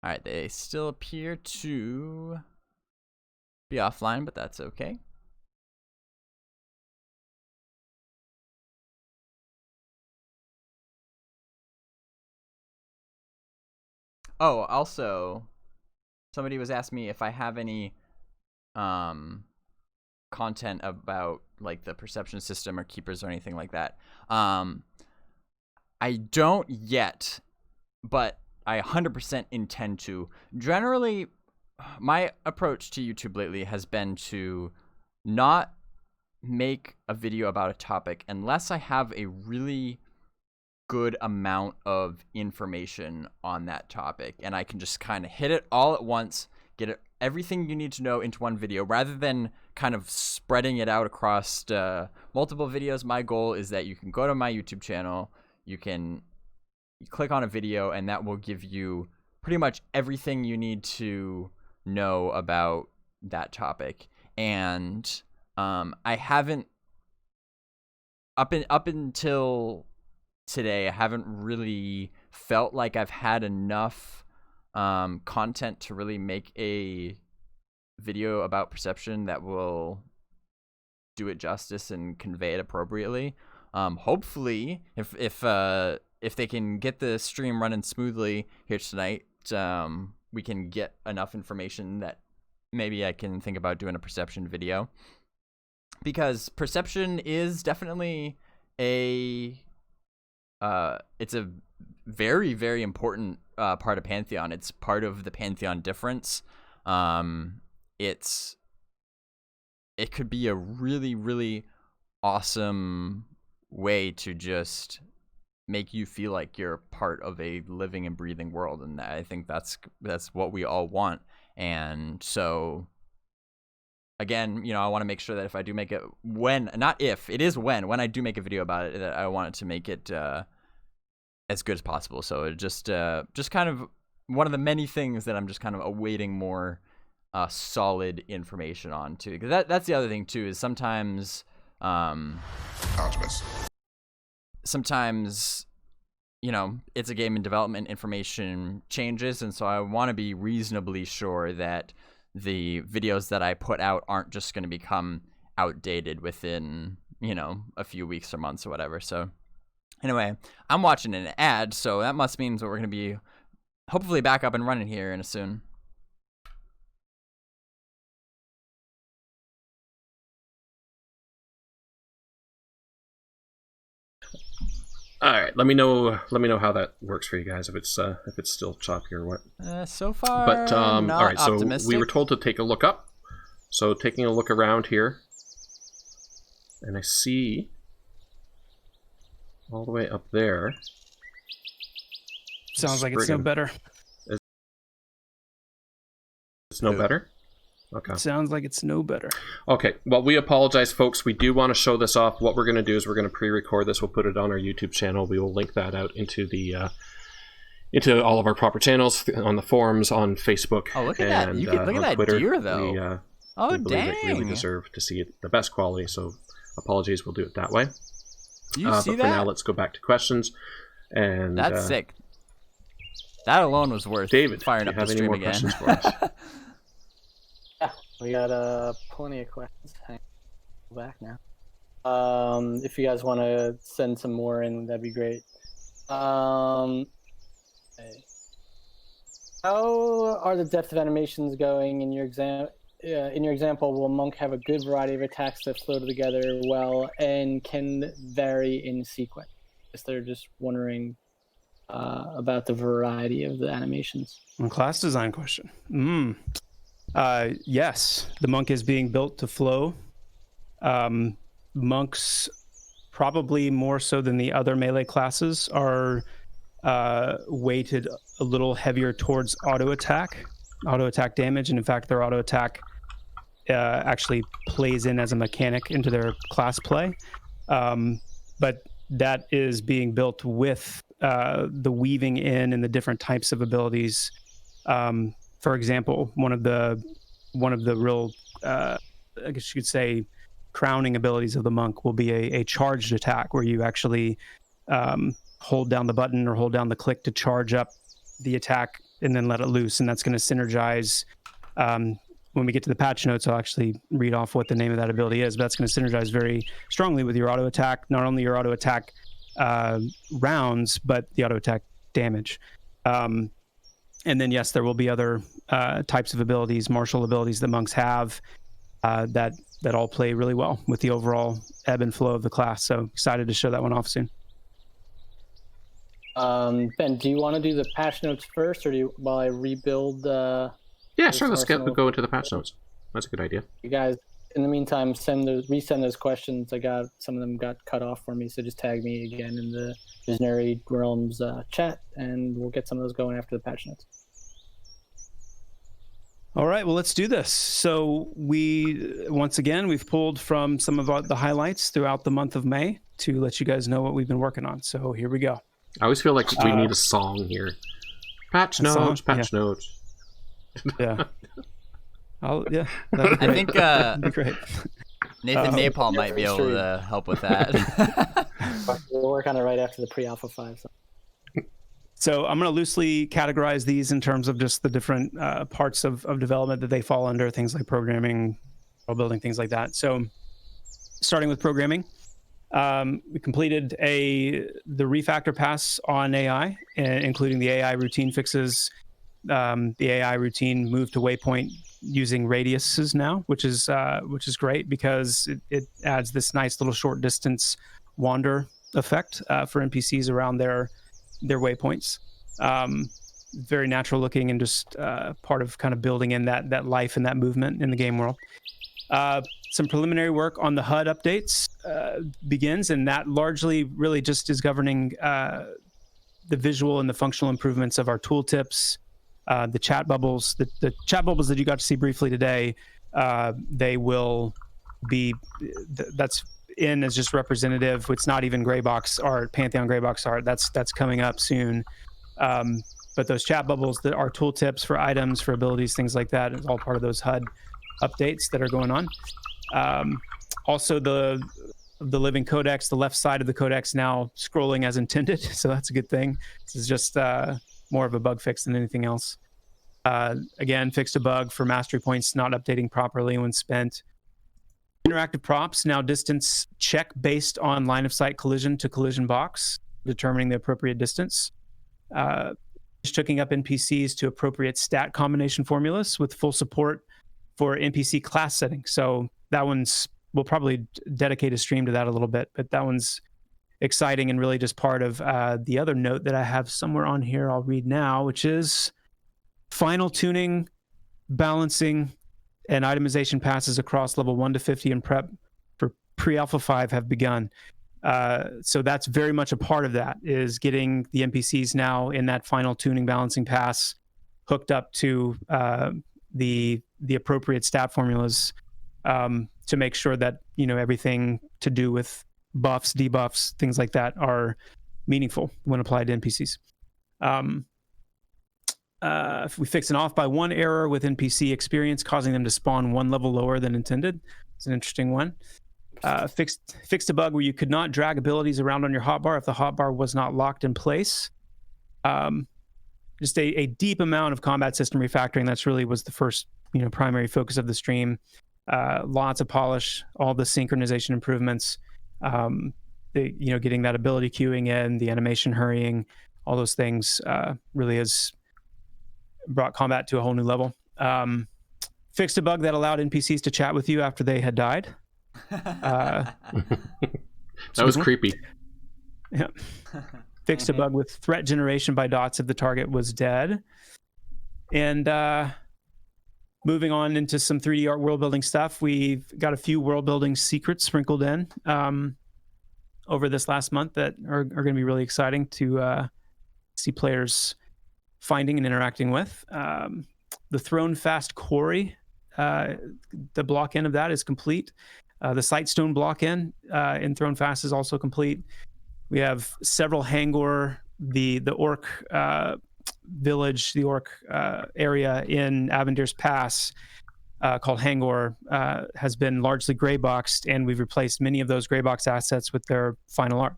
Alright, they still appear to be offline, but that's okay. Oh, also, somebody was asking me if I have any content about, like, the perception system or keepers or anything like that. I don't yet, but I 100% intend to. Generally, my approach to YouTube lately has been to not make a video about a topic unless I have a really good amount of information on that topic, and I can just kind of hit it all at once, get everything you need to know into one video, rather than kind of spreading it out across multiple videos. My goal is that you can go to my YouTube channel, you click on a video, and that will give you pretty much everything you need to know about that topic. And I haven't up until today, I haven't really felt like I've had enough content to really make a video about perception that will do it justice and convey it appropriately. Hopefully, if they can get the stream running smoothly here tonight, we can get enough information that maybe I can think about doing a perception video, because perception is definitely it's a very, very important part of Pantheon. It's part of the Pantheon difference. It could be a really, really awesome way to just make you feel like you're part of a living and breathing world, and I think that's what we all want. And so again, I want to make sure that if I do make it, when I do make a video about it, that I want it to make it as good as possible. So it just kind of one of the many things that I'm just kind of awaiting more solid information on too, because that's the other thing too, is sometimes it's a game in development, information changes, and so I want to be reasonably sure that the videos that I put out aren't just going to become outdated within, a few weeks or months or whatever. So anyway, I'm watching an ad, so that must mean that we're going to be hopefully back up and running here in a soon. All right, let me know how that works for you guys, if it's still choppy or what. So far, but not all right, so optimistic. we were told to take a look up. So taking a look around here, and I see all the way up there. Sounds like it's no better. It's no better? Okay. Sounds like it's no better. Okay, well, we apologize, folks. We do want to show this off. What we're going to do is we're going to pre-record this. We'll put it on our YouTube channel. We will link that out into the into all of our proper channels, on the forums, on Facebook. Oh, look at that! You can look at that Twitter. deer, though. We believe it really deserve to see it the best quality. So, apologies. We'll do it that way. Do you see but that? For now, let's go back to questions. And that's sick. That alone was worth David, firing up the stream again. Questions for us? We got plenty of questions. Hang on, back now. If you guys want to send some more in, that'd be great. How are the depth of animations going in your example? Will Monk have a good variety of attacks that flow together well and can vary in sequence? I guess they're just wondering about the variety of the animations. Class design question. Yes, the Monk is being built to flow. Monks, probably more so than the other melee classes, are weighted a little heavier towards auto attack damage, and in fact their auto attack actually plays in as a mechanic into their class play. But that is being built with the weaving in and the different types of abilities. For example, one of the real, I guess you could say, crowning abilities of the Monk will be a charged attack, where you actually hold down the button or hold down the click to charge up the attack and then let it loose, and that's going to synergize. When we get to the patch notes, I'll actually read off what the name of that ability is, but that's going to synergize very strongly with your auto attack, not only your auto attack rounds, but the auto attack damage. And then, yes, there will be other types of abilities, martial abilities that Monks have that all play really well with the overall ebb and flow of the class. So excited to show that one off soon. Ben, do you want to do the patch notes first, or while I rebuild Yeah, sure. Let's go into the patch notes. That's a good idea. You guys, in the meantime, resend those questions. I got some of them got cut off for me, so just tag me again in the Visionary Realms chat, and we'll get some of those going after the patch notes. All right, well, let's do this. So we've pulled from some of the highlights throughout the month of May to let you guys know what we've been working on. So here we go. I always feel like we need a song here. Patch notes. Yeah. I think that'd be great. Nathan Napalm might be able to help with that. We'll work on it right after the pre-alpha 5. So I'm going to loosely categorize these in terms of just the different parts of development that they fall under, things like programming, world building, things like that. So starting with programming, we completed the refactor pass on AI, including the AI routine fixes. The AI routine moved to waypoint using radiuses now, which is great because it adds this nice little short distance wander effect for NPCs around their waypoints. Very natural looking and just part of kind of building in that life and that movement in the game world. Some preliminary work on the HUD updates begins, and that largely really just is governing the visual and the functional improvements of our tooltips, the chat bubbles. The chat bubbles that you got to see briefly today, they will be, that's in as just representative. It's not even gray box art, Pantheon gray box art. That's coming up soon. But those chat bubbles that are tooltips for items, for abilities, things like that, is all part of those HUD updates that are going on. Also, the living codex, the left side of the codex now scrolling as intended, so that's a good thing. This is just more of a bug fix than anything else. Again, fixed a bug for mastery points not updating properly when spent. Interactive props now distance check based on line of sight collision to collision box, determining the appropriate distance. Just hooking up NPCs to appropriate stat combination formulas with full support for NPC class settings. So that we'll probably dedicate a stream to that a little bit, but that one's exciting and really just part of the other note that I have somewhere on here I'll read now, which is final tuning, balancing, and itemization passes across level 1 to 50 in prep for pre-alpha 5 have begun. So that's very much a part of that, is getting the NPCs now in that final tuning balancing pass hooked up to the appropriate stat formulas to make sure that, you know, everything to do with buffs, debuffs, things like that are meaningful when applied to NPCs. If we fix an off by one error with NPC experience, causing them to spawn one level lower than intended. It's an interesting one. Fixed a bug where you could not drag abilities around on your hotbar if the hotbar was not locked in place. Just a deep amount of combat system refactoring. That's really was the first, primary focus of the stream. Lots of polish, all the synchronization improvements, getting that ability queuing in, the animation hurrying, all those things really has brought combat to a whole new level. Fixed a bug that allowed NPCs to chat with you after they had died. That was creepy. Yeah. Fixed a bug with threat generation by dots if the target was dead. And moving on into some 3D art world building stuff, we've got a few world building secrets sprinkled in over this last month that are going to be really exciting to see players finding and interacting with. The Throne Fast Quarry, the block end of that is complete. The Sightstone block end in Throne Fast is also complete. We have several Hangor, the orc village, the orc area in Avendir's Pass called Hangor has been largely gray boxed, and we've replaced many of those gray box assets with their final art.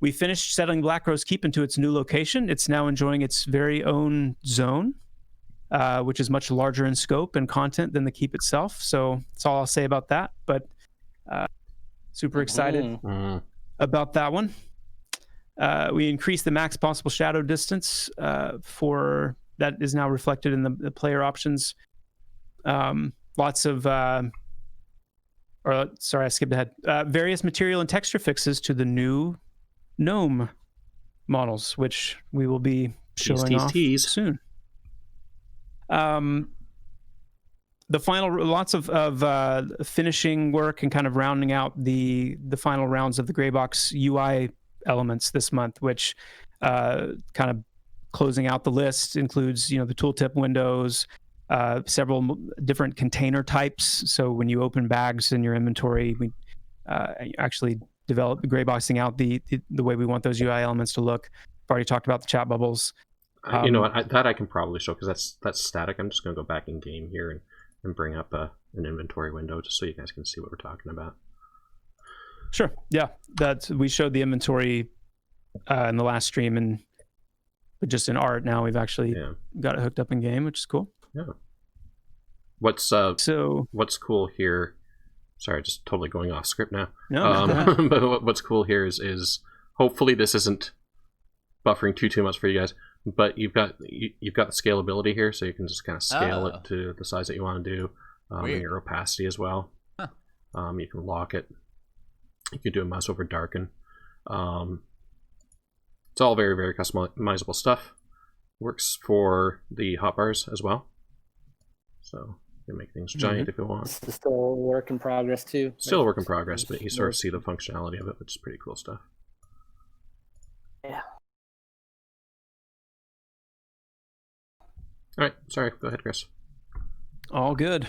We finished settling Black Rose Keep into its new location. It's now enjoying its very own zone, which is much larger in scope and content than the keep itself. So that's all I'll say about that, but super excited about that one. We increased the max possible shadow distance for that is now reflected in the player options. Lots of, I skipped ahead. Various material and texture fixes to the new gnome models, which we will be showing off soon. The final, lots of finishing work and kind of rounding out the final rounds of the Greybox UI elements this month, which kind of closing out the list includes, the tooltip windows, several different container types. So when you open bags in your inventory, we actually develop grayboxing out the way we want those UI elements to look. I've already talked about the chat bubbles. You know what? That I can probably show because that's static. I'm just going to go back in game here and bring up an inventory window just so you guys can see what we're talking about. Sure. Yeah, we showed the inventory in the last stream, but just in art now we've actually got it hooked up in game, which is cool. Yeah. What's cool here? Sorry, just totally going off script now. No. But what's cool here is hopefully this isn't buffering too much for you guys. But you've got the scalability here, so you can just kind of scale it to the size that you want to do, and your opacity as well. Huh. You can lock it. You can do a mouse over darken. It's all very, very customizable stuff. Works for the hotbars as well. So you can make things giant if you want. It's still a work in progress too. Still a work in progress, but you sort of see the functionality of it, which is pretty cool stuff. Yeah. All right, sorry. Go ahead, Chris. All good.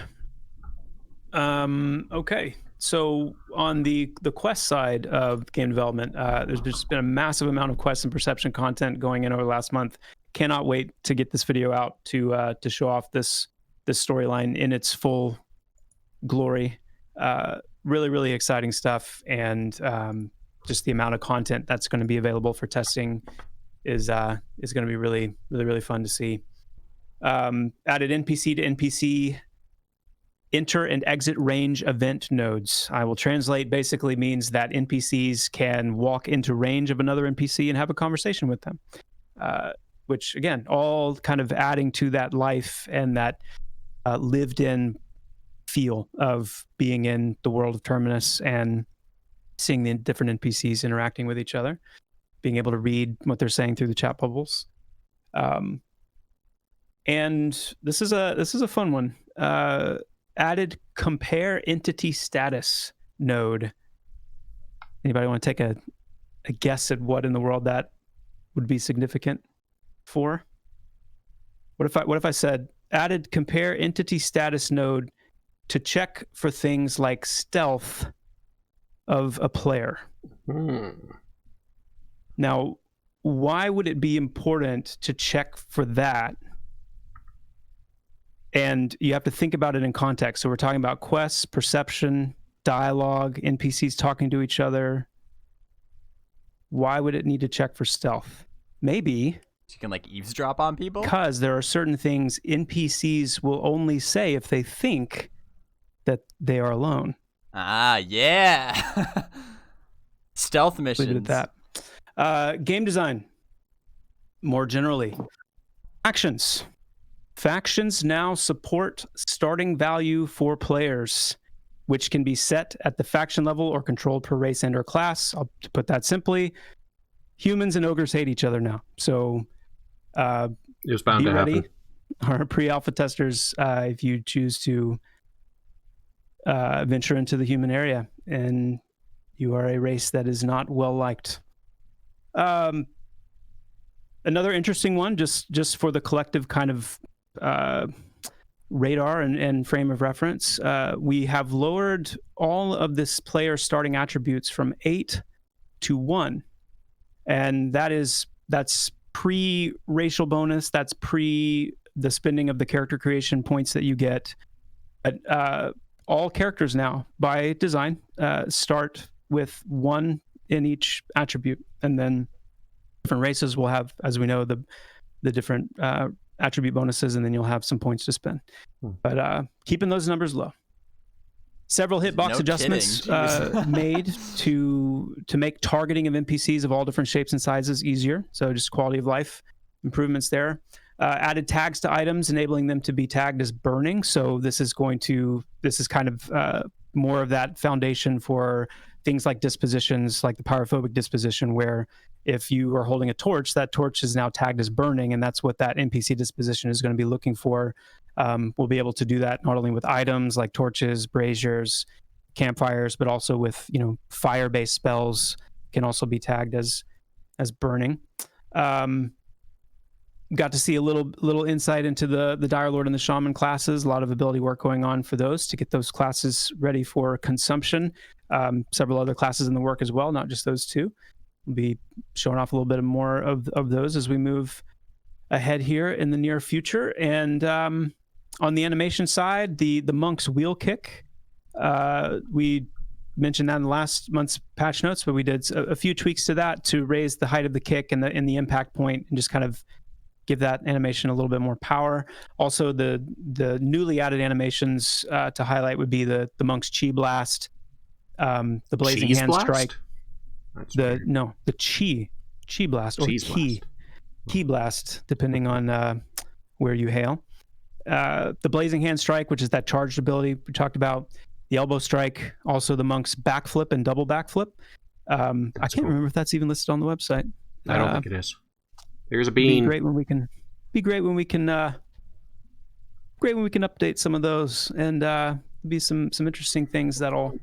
Okay, so on the quest side of game development, there's just been a massive amount of quest and perception content going in over the last month. Cannot wait to get this video out to show off this storyline in its full glory. Really, really exciting stuff, and just the amount of content that's going to be available for testing is going to be really, really, really fun to see. Added NPC to NPC enter and exit range event nodes. I will translate basically means that NPCs can walk into range of another NPC and have a conversation with them, which again, all kind of adding to that life and that lived in feel of being in the world of Terminus and seeing the different NPCs interacting with each other, being able to read what they're saying through the chat bubbles. And this is a fun one. Added compare entity status node. Anybody want to take a guess at what in the world that would be significant for? What if I said added compare entity status node to check for things like stealth of a player? Now, why would it be important to check for that? And you have to think about it in context. So we're talking about quests, perception, dialogue, NPCs talking to each other. Why would it need to check for stealth? Maybe so you can like eavesdrop on people? Because there are certain things NPCs will only say if they think that they are alone. Ah, yeah. Stealth missions. Leave it at that. Game design, more generally. Actions. Factions now support starting value for players, which can be set at the faction level or controlled per race and or class. I'll put that simply. Humans and ogres hate each other now. So it was bound be to ready. happen. Our pre-alpha testers, if you choose to venture into the human area and you are a race that is not well liked. Another interesting one, just for the collective kind of radar and frame of reference, we have lowered all of this player starting attributes from 8 to 1, and that's pre-racial bonus, that's pre the spending of the character creation points that you get. All characters now by design start with 1 in each attribute, and then different races will have, as we know, the different attribute bonuses, and then you'll have some points to spend. But keeping those numbers low. Several hitbox adjustments made to make targeting of NPCs of all different shapes and sizes easier. So just quality of life improvements there. Added tags to items, enabling them to be tagged as burning. So this is kind of more of that foundation for things like dispositions, like the pyrophobic disposition, where if you are holding a torch, that torch is now tagged as burning, and that's what that NPC disposition is going to be looking for. We'll be able to do that not only with items like torches, braziers, campfires, but also with, you know, fire-based spells can also be tagged as burning. Got to see a little insight into the Dire Lord and the Shaman classes. A lot of ability work going on for those to get those classes ready for consumption. Several other classes in the work as well, not just those two. We'll be showing off a little bit more of those as we move ahead here in the near future. And on the animation side, the monk's wheel kick. We mentioned that in the last month's patch notes, but we did a few tweaks to that to raise the height of the kick and the impact point, and just kind of give that animation a little bit more power. Also, the newly added animations to highlight would be the monk's chi blast, the blazing Cheese hand blast? strike, That's the weird. chi blast or Cheese key blast, depending on where you hail. The blazing hand strike, which is that charged ability we talked about. The elbow strike, also the monk's backflip and double backflip. I can't remember if that's even listed on the website. I don't think it is. There's a bean. Be great when we can update some of those, and be some interesting things that'll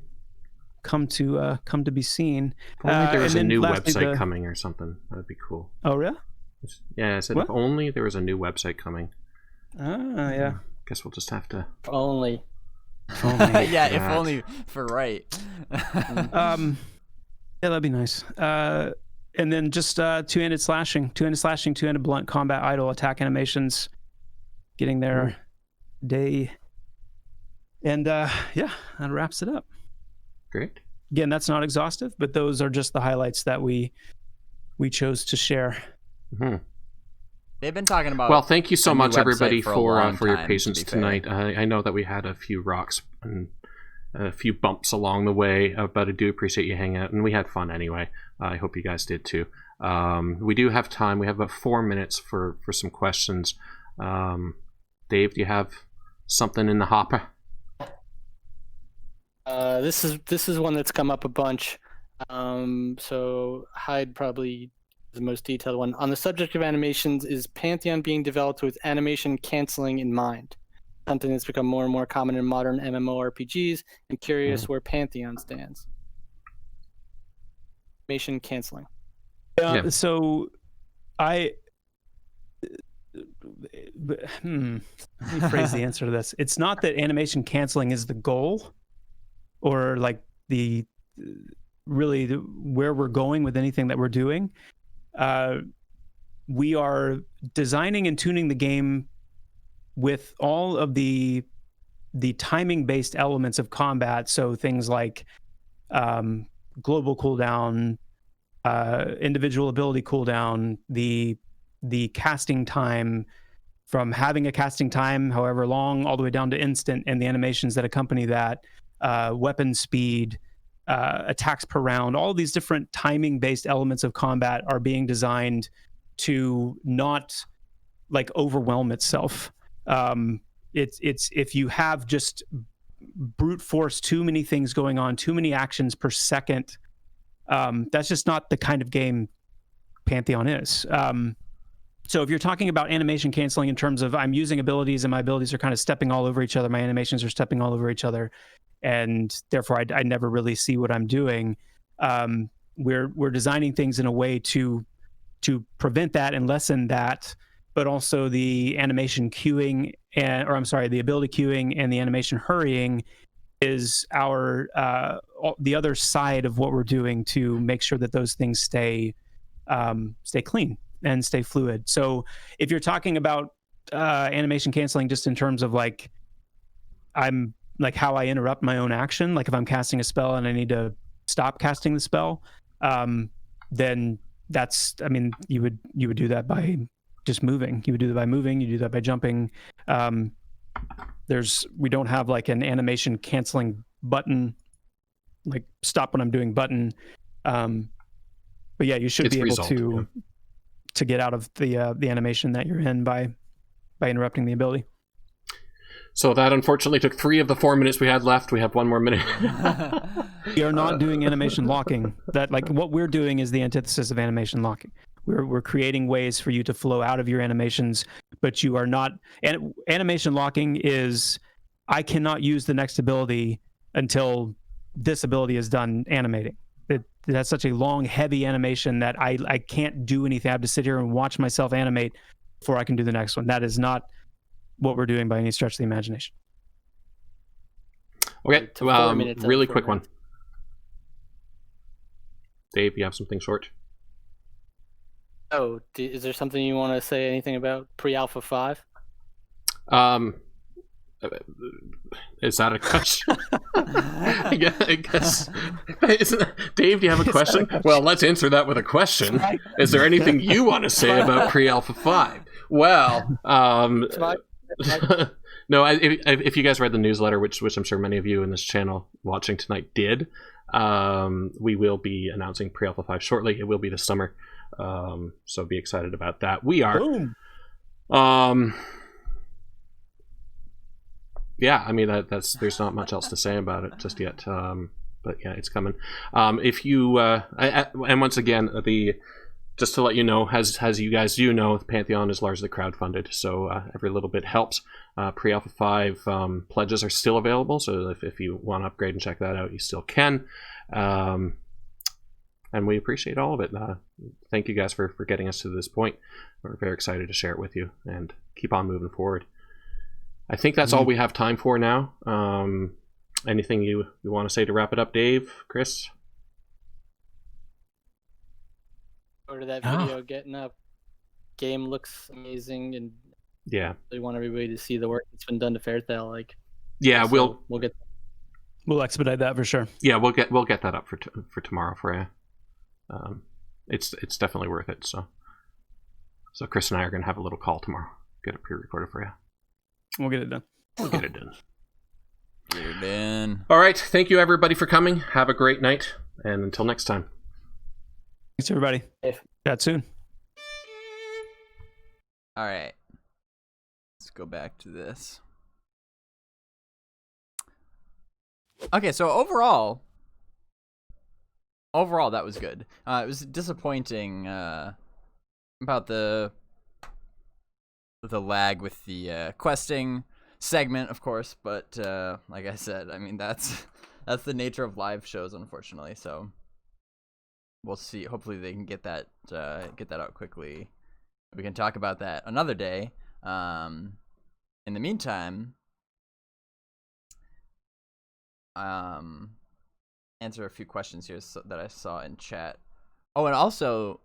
come to be seen. If only there was a new lastly, website coming or something. That'd be cool. Oh, really? Yeah, I said if only there was a new website coming. Ah, yeah. Guess we'll just have to. If only. Yeah, if God. only for right. Yeah, that'd be nice. And then just two-handed slashing, two-handed blunt combat idle attack animations, getting their day. And yeah, that wraps it up. Great. Again, that's not exhaustive, but those are just the highlights that we chose to share. Mm-hmm. They've been talking about. Well, thank you so a new much, website everybody, for a for long your time, to patience be fair. tonight. I know that we had a few rocks and a few bumps along the way, but I do appreciate you hanging out, and we had fun anyway. I hope you guys did too. We do have time. We have about 4 minutes for some questions. Dave, do you have something in the hopper? This is one that's come up a bunch. So Hyde probably the most detailed one. On the subject of animations, is Pantheon being developed with animation canceling in mind? Something that's become more and more common in modern MMORPGs. I'm curious where Pantheon stands. Animation canceling. Yeah. So let me phrase the answer to this. It's not that animation canceling is the goal, or like where we're going with anything that we're doing. We are designing and tuning the game with all of the timing-based elements of combat. So things like global cooldown, individual ability cooldown, the casting time, from having a casting time however long all the way down to instant, and the animations that accompany that, weapon speed, attacks per round. All these different timing-based elements of combat are being designed to not like overwhelm itself. It's if you have just brute force too many things going on, too many actions per second, that's just not the kind of game Pantheon is. So if you're talking about animation canceling in terms of I'm using abilities and my abilities are kind of stepping all over each other, my animations are stepping all over each other, and therefore I never really see what I'm doing. We're designing things in a way to prevent that and lessen that, but also the animation queuing the ability queuing and the animation hurrying is the other side of what we're doing to make sure that those things stay clean and stay fluid. So if you're talking about animation canceling just in terms of like I'm like how I interrupt my own action, like if I'm casting a spell and I need to stop casting the spell, then you would do that by just moving. You would do that by moving, you do that by jumping. We don't have like an animation canceling button, like stop when I'm doing button. But yeah, you should be able to get out of the animation that you're in by interrupting the ability. So that unfortunately took 3 of the 4 minutes we had left. We have 1 more minute. We are not doing animation locking. That, like, what we're doing is the antithesis of animation locking. We're creating ways for you to flow out of your animations, but you are not. And animation locking is, I cannot use the next ability until this ability is done animating. That's such a long, heavy animation that I can't do anything. I have to sit here and watch myself animate before I can do the next one. That is not what we're doing by any stretch of the imagination. Okay, To 4 minutes really and 4 quick one. minutes. Dave, you have something short? Oh, is there something you want to say? Anything about pre-alpha 5? Is that a question? I guess. Dave, do you have a question? Well, let's answer that with a question. Is there anything you want to say about pre-alpha 5? Well, no. If you guys read the newsletter, which I'm sure many of you in this channel watching tonight did, we will be announcing pre-alpha 5 shortly. It will be this summer, so be excited about that. We are. Boom. Yeah, I mean there's not much else to say about it just yet. But yeah, it's coming. If you and once again, just to let you know, as you guys do know, Pantheon is largely crowdfunded, so every little bit helps. Pre-alpha 5 pledges are still available, so if you want to upgrade and check that out, you still can. And we appreciate all of it. Thank you guys for getting us to this point. We're very excited to share it with you and keep on moving forward. I think that's all we have time for now. Anything you want to say to wrap it up, Dave, Chris? Go to that video getting up. Game looks amazing, and yeah, they want everybody to see the work that's been done to Fairtail. Like, yeah, so we'll expedite that for sure. Yeah, we'll get that up for tomorrow for you. It's definitely worth it. So Chris and I are gonna have a little call tomorrow. Get it pre-recorded for you. We'll get it done. We'll get it done. Get it in. All right. Thank you, everybody, for coming. Have a great night. And until next time. Thanks, everybody. Chat soon. All right. Let's go back to this. Okay, so overall, that was good. It was disappointing about the lag with the questing segment, of course, but like I said, I mean that's the nature of live shows, unfortunately. So we'll see. Hopefully they can get that out quickly. We can talk about that another day. In the meantime, answer a few questions here that I saw in chat. Oh, and also,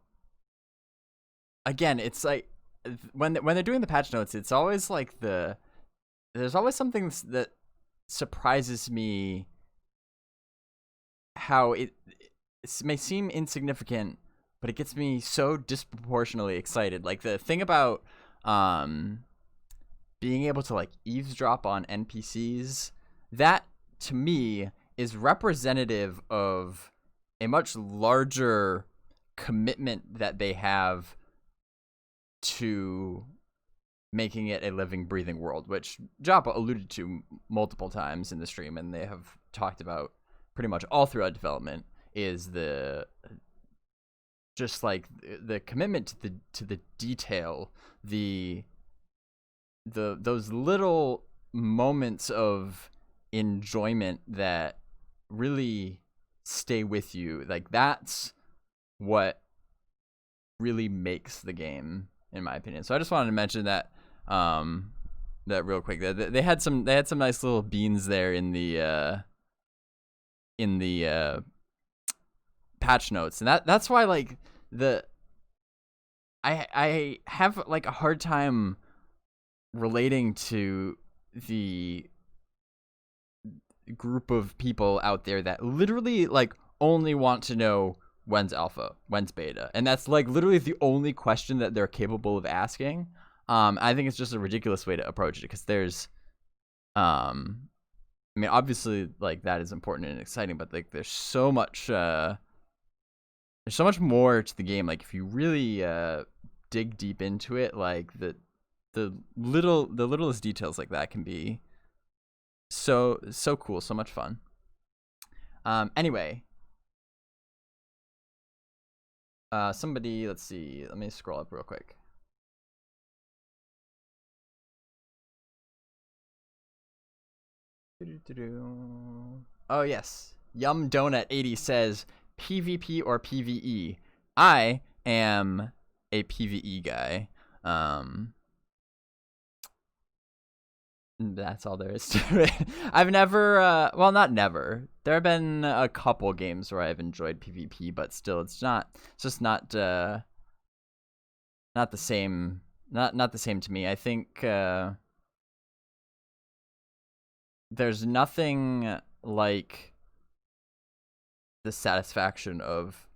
again, it's like when they're doing the patch notes, it's always like there's always something that surprises me how it may seem insignificant, but it gets me so disproportionately excited. Like the thing about being able to like eavesdrop on NPCs, that to me is representative of a much larger commitment that they have to making it a living, breathing world, which Joppa alluded to multiple times in the stream, and they have talked about pretty much all throughout development, is just like the commitment to the detail, those little moments of enjoyment that really stay with you. Like that's what really makes the game, in my opinion. So I just wanted to mention that real quick. They had some nice little beans there in the patch notes, and that's why like I have like a hard time relating to the group of people out there that literally like only want to know when's alpha, when's beta, and that's like literally the only question that they're capable of asking. I think it's just a ridiculous way to approach it, because there's I mean, obviously like that is important and exciting, but like there's so much more to the game. Like if you really dig deep into it, like the littlest details like that can be so cool, so much fun. Anyway, somebody, let's see, let me scroll up real quick. Oh yes, Yum Donut 80 says PvP or PvE. I am a PvE guy. That's all there is to it. I've never, well, not never. There have been a couple games where I've enjoyed PvP, but still, it's just not the same. Not the same to me. I think there's nothing like the satisfaction of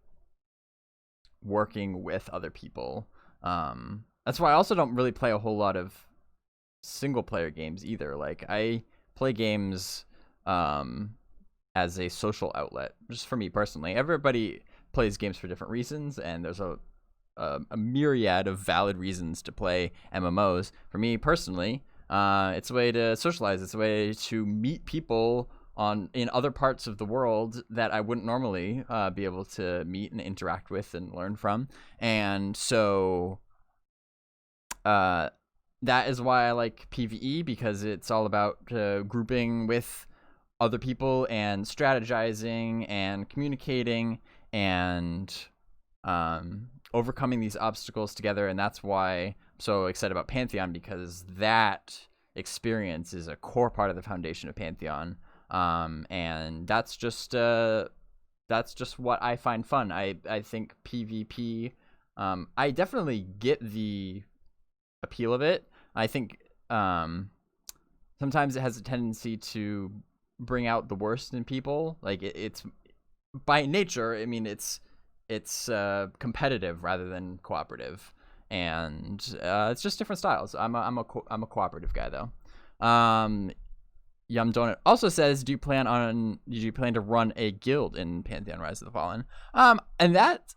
working with other people. That's why I also don't really play a whole lot of single player games either. Like, I play games as a social outlet, just for me personally. Everybody plays games for different reasons, and there's a myriad of valid reasons to play MMOs. For me personally, it's a way to socialize. It's a way to meet people in other parts of the world that I wouldn't normally be able to meet and interact with and learn from. And so that is why I like PvE, because it's all about grouping with other people and strategizing and communicating and overcoming these obstacles together. And that's why I'm so excited about Pantheon, because that experience is a core part of the foundation of Pantheon. And that's just what I find fun. I think PvP, I definitely get the appeal of it. I think sometimes it has a tendency to bring out the worst in people. Like, it's by nature, I mean, it's competitive rather than cooperative, and it's just different styles. I'm a cooperative guy though. Yum Donut also says, did you plan to run a guild in Pantheon Rise of the Fallen? And that,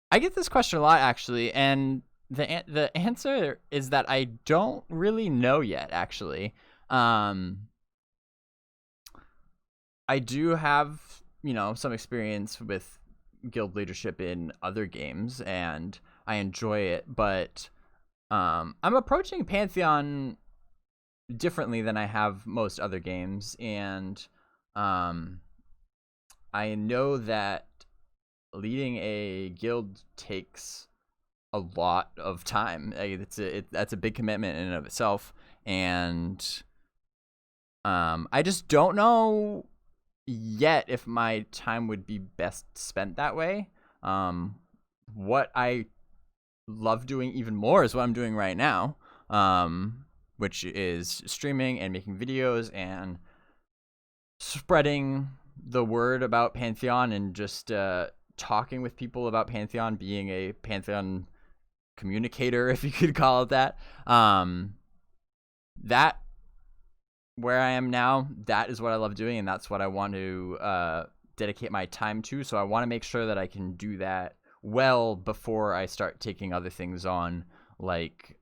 I get this question a lot actually, and the answer is that I don't really know yet actually. I do have, some experience with guild leadership in other games, and I enjoy it, but I'm approaching Pantheon differently than I have most other games, and I know that leading a guild takes a lot of time. That's a big commitment in and of itself, and I just don't know yet if my time would be best spent that way. What I love doing even more is what I'm doing right now, which is streaming and making videos and spreading the word about Pantheon, and just talking with people about Pantheon, being a Pantheon communicator, if you could call it that. That, where I am now, that is what I love doing, and that's what I want to dedicate my time to. So I want to make sure that I can do that well before I start taking other things on, like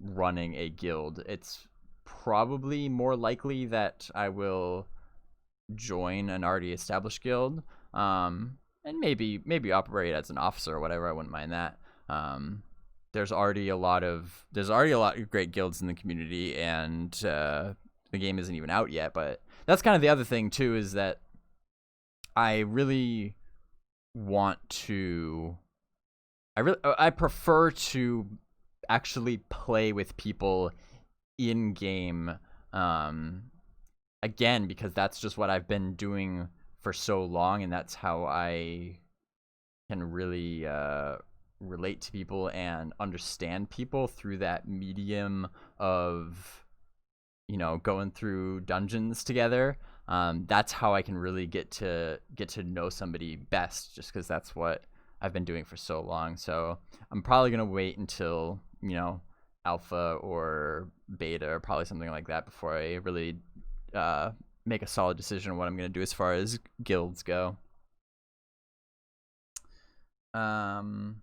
running a guild. It's probably more likely that I will join an already established guild, and maybe operate as an officer or whatever. I wouldn't mind that. There's already a lot of great guilds in the community, and the game isn't even out yet. But that's kind of the other thing too, is that I really want to. I prefer to actually play with people in game. Again, because that's just what I've been doing for so long, and that's how I can really relate to people and understand people, through that medium of going through dungeons together. That's how I can really get to know somebody best, just because that's what I've been doing for so long. So I'm probably gonna wait until alpha or beta, or probably something like that, before I really make a solid decision on what I'm gonna do as far as guilds go. And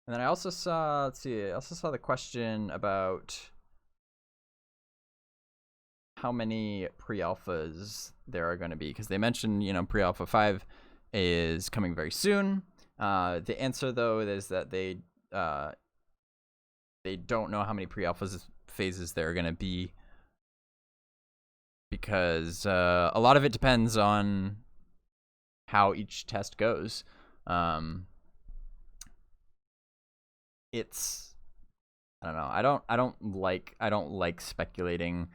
then I also saw, the question about how many pre-alphas there are going to be, because they mentioned, pre-alpha 5 is coming very soon. The answer, though, is that they don't know how many pre-alphas phases there are going to be, because a lot of it depends on how each test goes. It's, I don't know. I don't like speculating,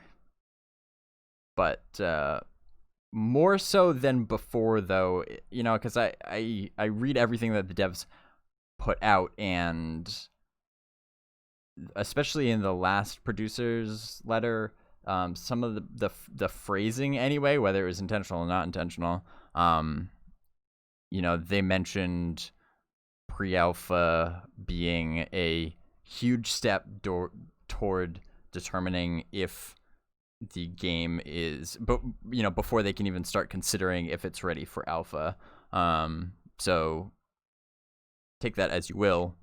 but more so than before, though, because I read everything that the devs put out, and especially in the last producer's letter, some of the phrasing anyway, whether it was intentional or not intentional, they mentioned pre-alpha being a huge step toward determining if the game is, but before they can even start considering if it's ready for alpha. So take that as you will.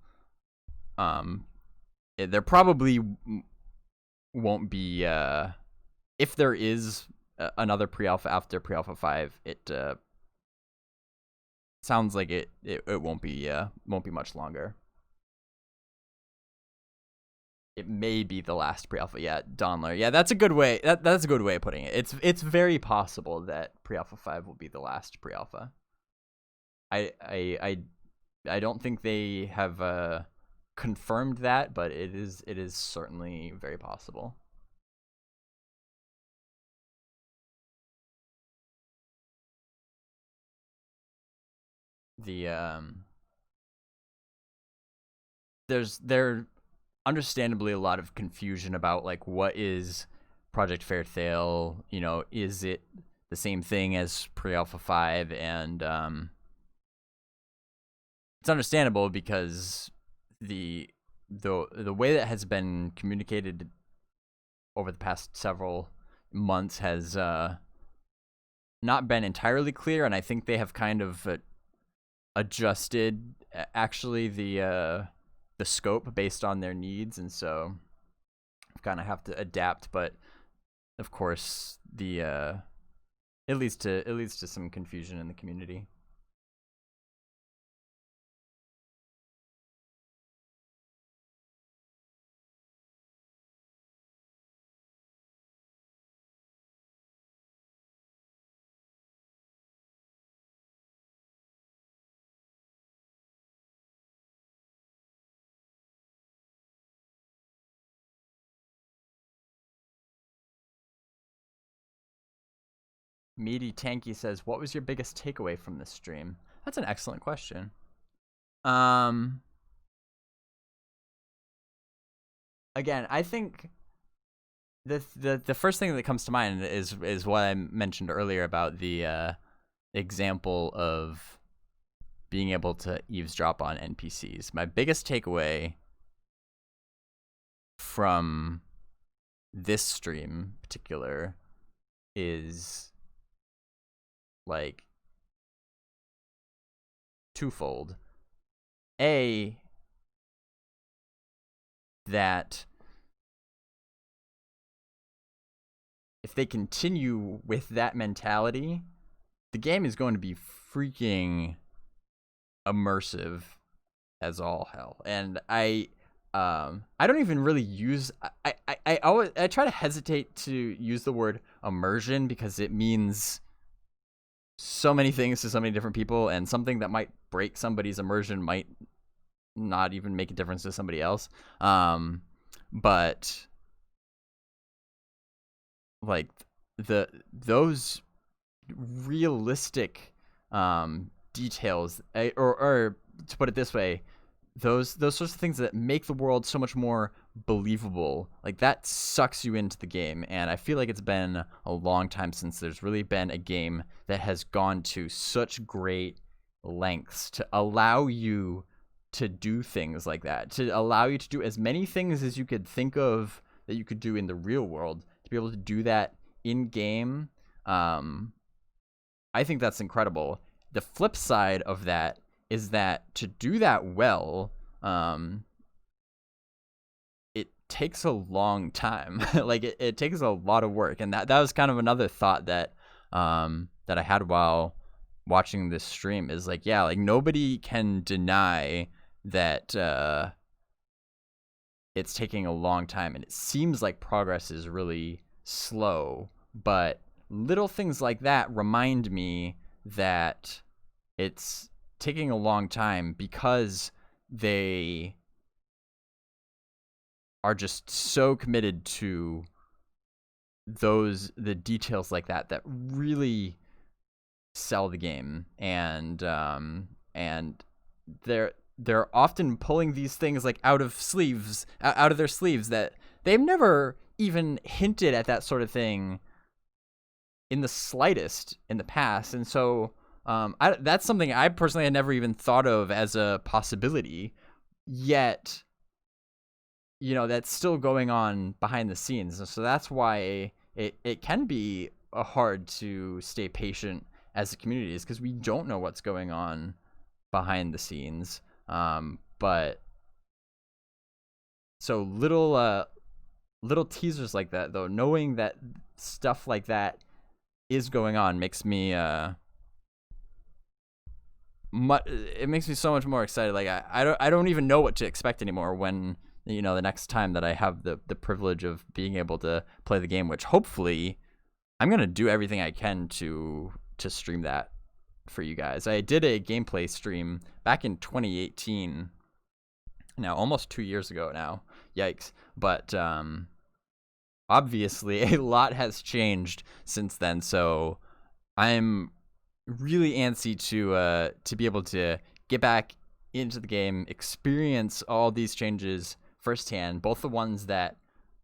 There probably won't be, if there is another pre-alpha after pre-alpha 5, it sounds like it won't be much longer. It may be the last pre-alpha. Yeah, Donler. Yeah, that's a good way. That's a good way of putting it. It's very possible that pre-alpha 5 will be the last pre-alpha. I don't think they have confirmed that, but it is certainly very possible. There's understandably a lot of confusion about, like, what is Project Fairsail. Is it the same thing as pre-alpha 5? And it's understandable, because the way that has been communicated over the past several months has not been entirely clear, and I think they have kind of adjusted actually the scope based on their needs, and so kind of have to adapt. But of course, it leads to some confusion in the community. Meaty Tanky says, what was your biggest takeaway from this stream? That's an excellent question. Again, I think the first thing that comes to mind is what I mentioned earlier about the example of being able to eavesdrop on NPCs. My biggest takeaway from this stream in particular is, like, twofold. A, that if they continue with that mentality, the game is going to be freaking immersive as all hell. And I don't even really use, I try to hesitate to use the word immersion, because it means so many things to so many different people, and something that might break somebody's immersion might not even make a difference to somebody else. But like those realistic details, or to put it this way, those sorts of things that make the world so much more believable, like, that sucks you into the game. And I feel like it's been a long time since there's really been a game that has gone to such great lengths to allow you to do things like that, to allow you to do as many things as you could think of that you could do in the real world, to be able to do that in game. I think that's incredible. The flip side of that is that to do that well, takes a long time. Like it takes a lot of work, and that was kind of another thought that that I had while watching this stream is like, yeah, like nobody can deny that it's taking a long time, and it seems like progress is really slow, but little things like that remind me that it's taking a long time because they are just so committed to the details like that really sell the game, and they're often pulling these things like out of their sleeves that they've never even hinted at that sort of thing in the slightest in the past. And so that's something I personally had never even thought of as a possibility, yet that's still going on behind the scenes. And so that's why it can be hard to stay patient as a community, is because we don't know what's going on behind the scenes. But so little teasers like that, though, knowing that stuff like that is going on makes me it makes me so much more excited. Like I don't even know what to expect anymore when the next time that I have the privilege of being able to play the game, which hopefully I'm gonna do everything I can to stream that for you guys. I did a gameplay stream back in 2018, now almost 2 years ago now. Yikes. But obviously a lot has changed since then, so I'm really antsy to be able to get back into the game, experience all these changes firsthand, both the ones that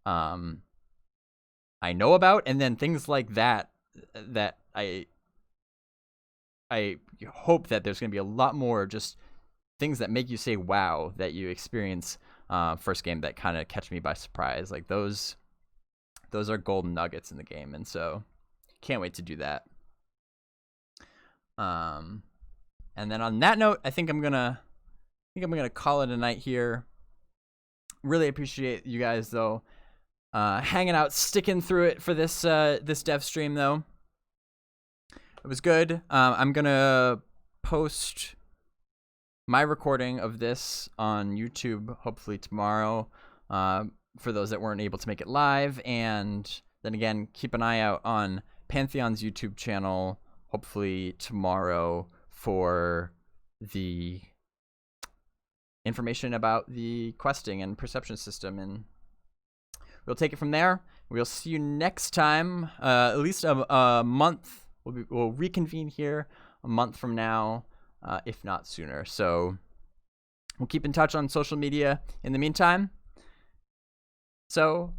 I know about, and then things like that I hope that there's going to be a lot more just things that make you say wow that you experience first game that kind of catch me by surprise. Like those are golden nuggets in the game, and so can't wait to do that. And then on that note, I think I'm gonna call it a night here. Really appreciate you guys though hanging out, sticking through it for this dev stream though. It was good. I'm gonna post my recording of this on YouTube hopefully tomorrow, for those that weren't able to make it live. And then again, keep an eye out on Pantheon's YouTube channel hopefully tomorrow for the information about the questing and perception system, and we'll take it from there. We'll see you next time, at least a month. We'll reconvene here a month from now, if not sooner. So we'll keep in touch on social media in the meantime. So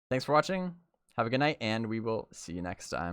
thanks for watching. Have a good night, and we will see you next time.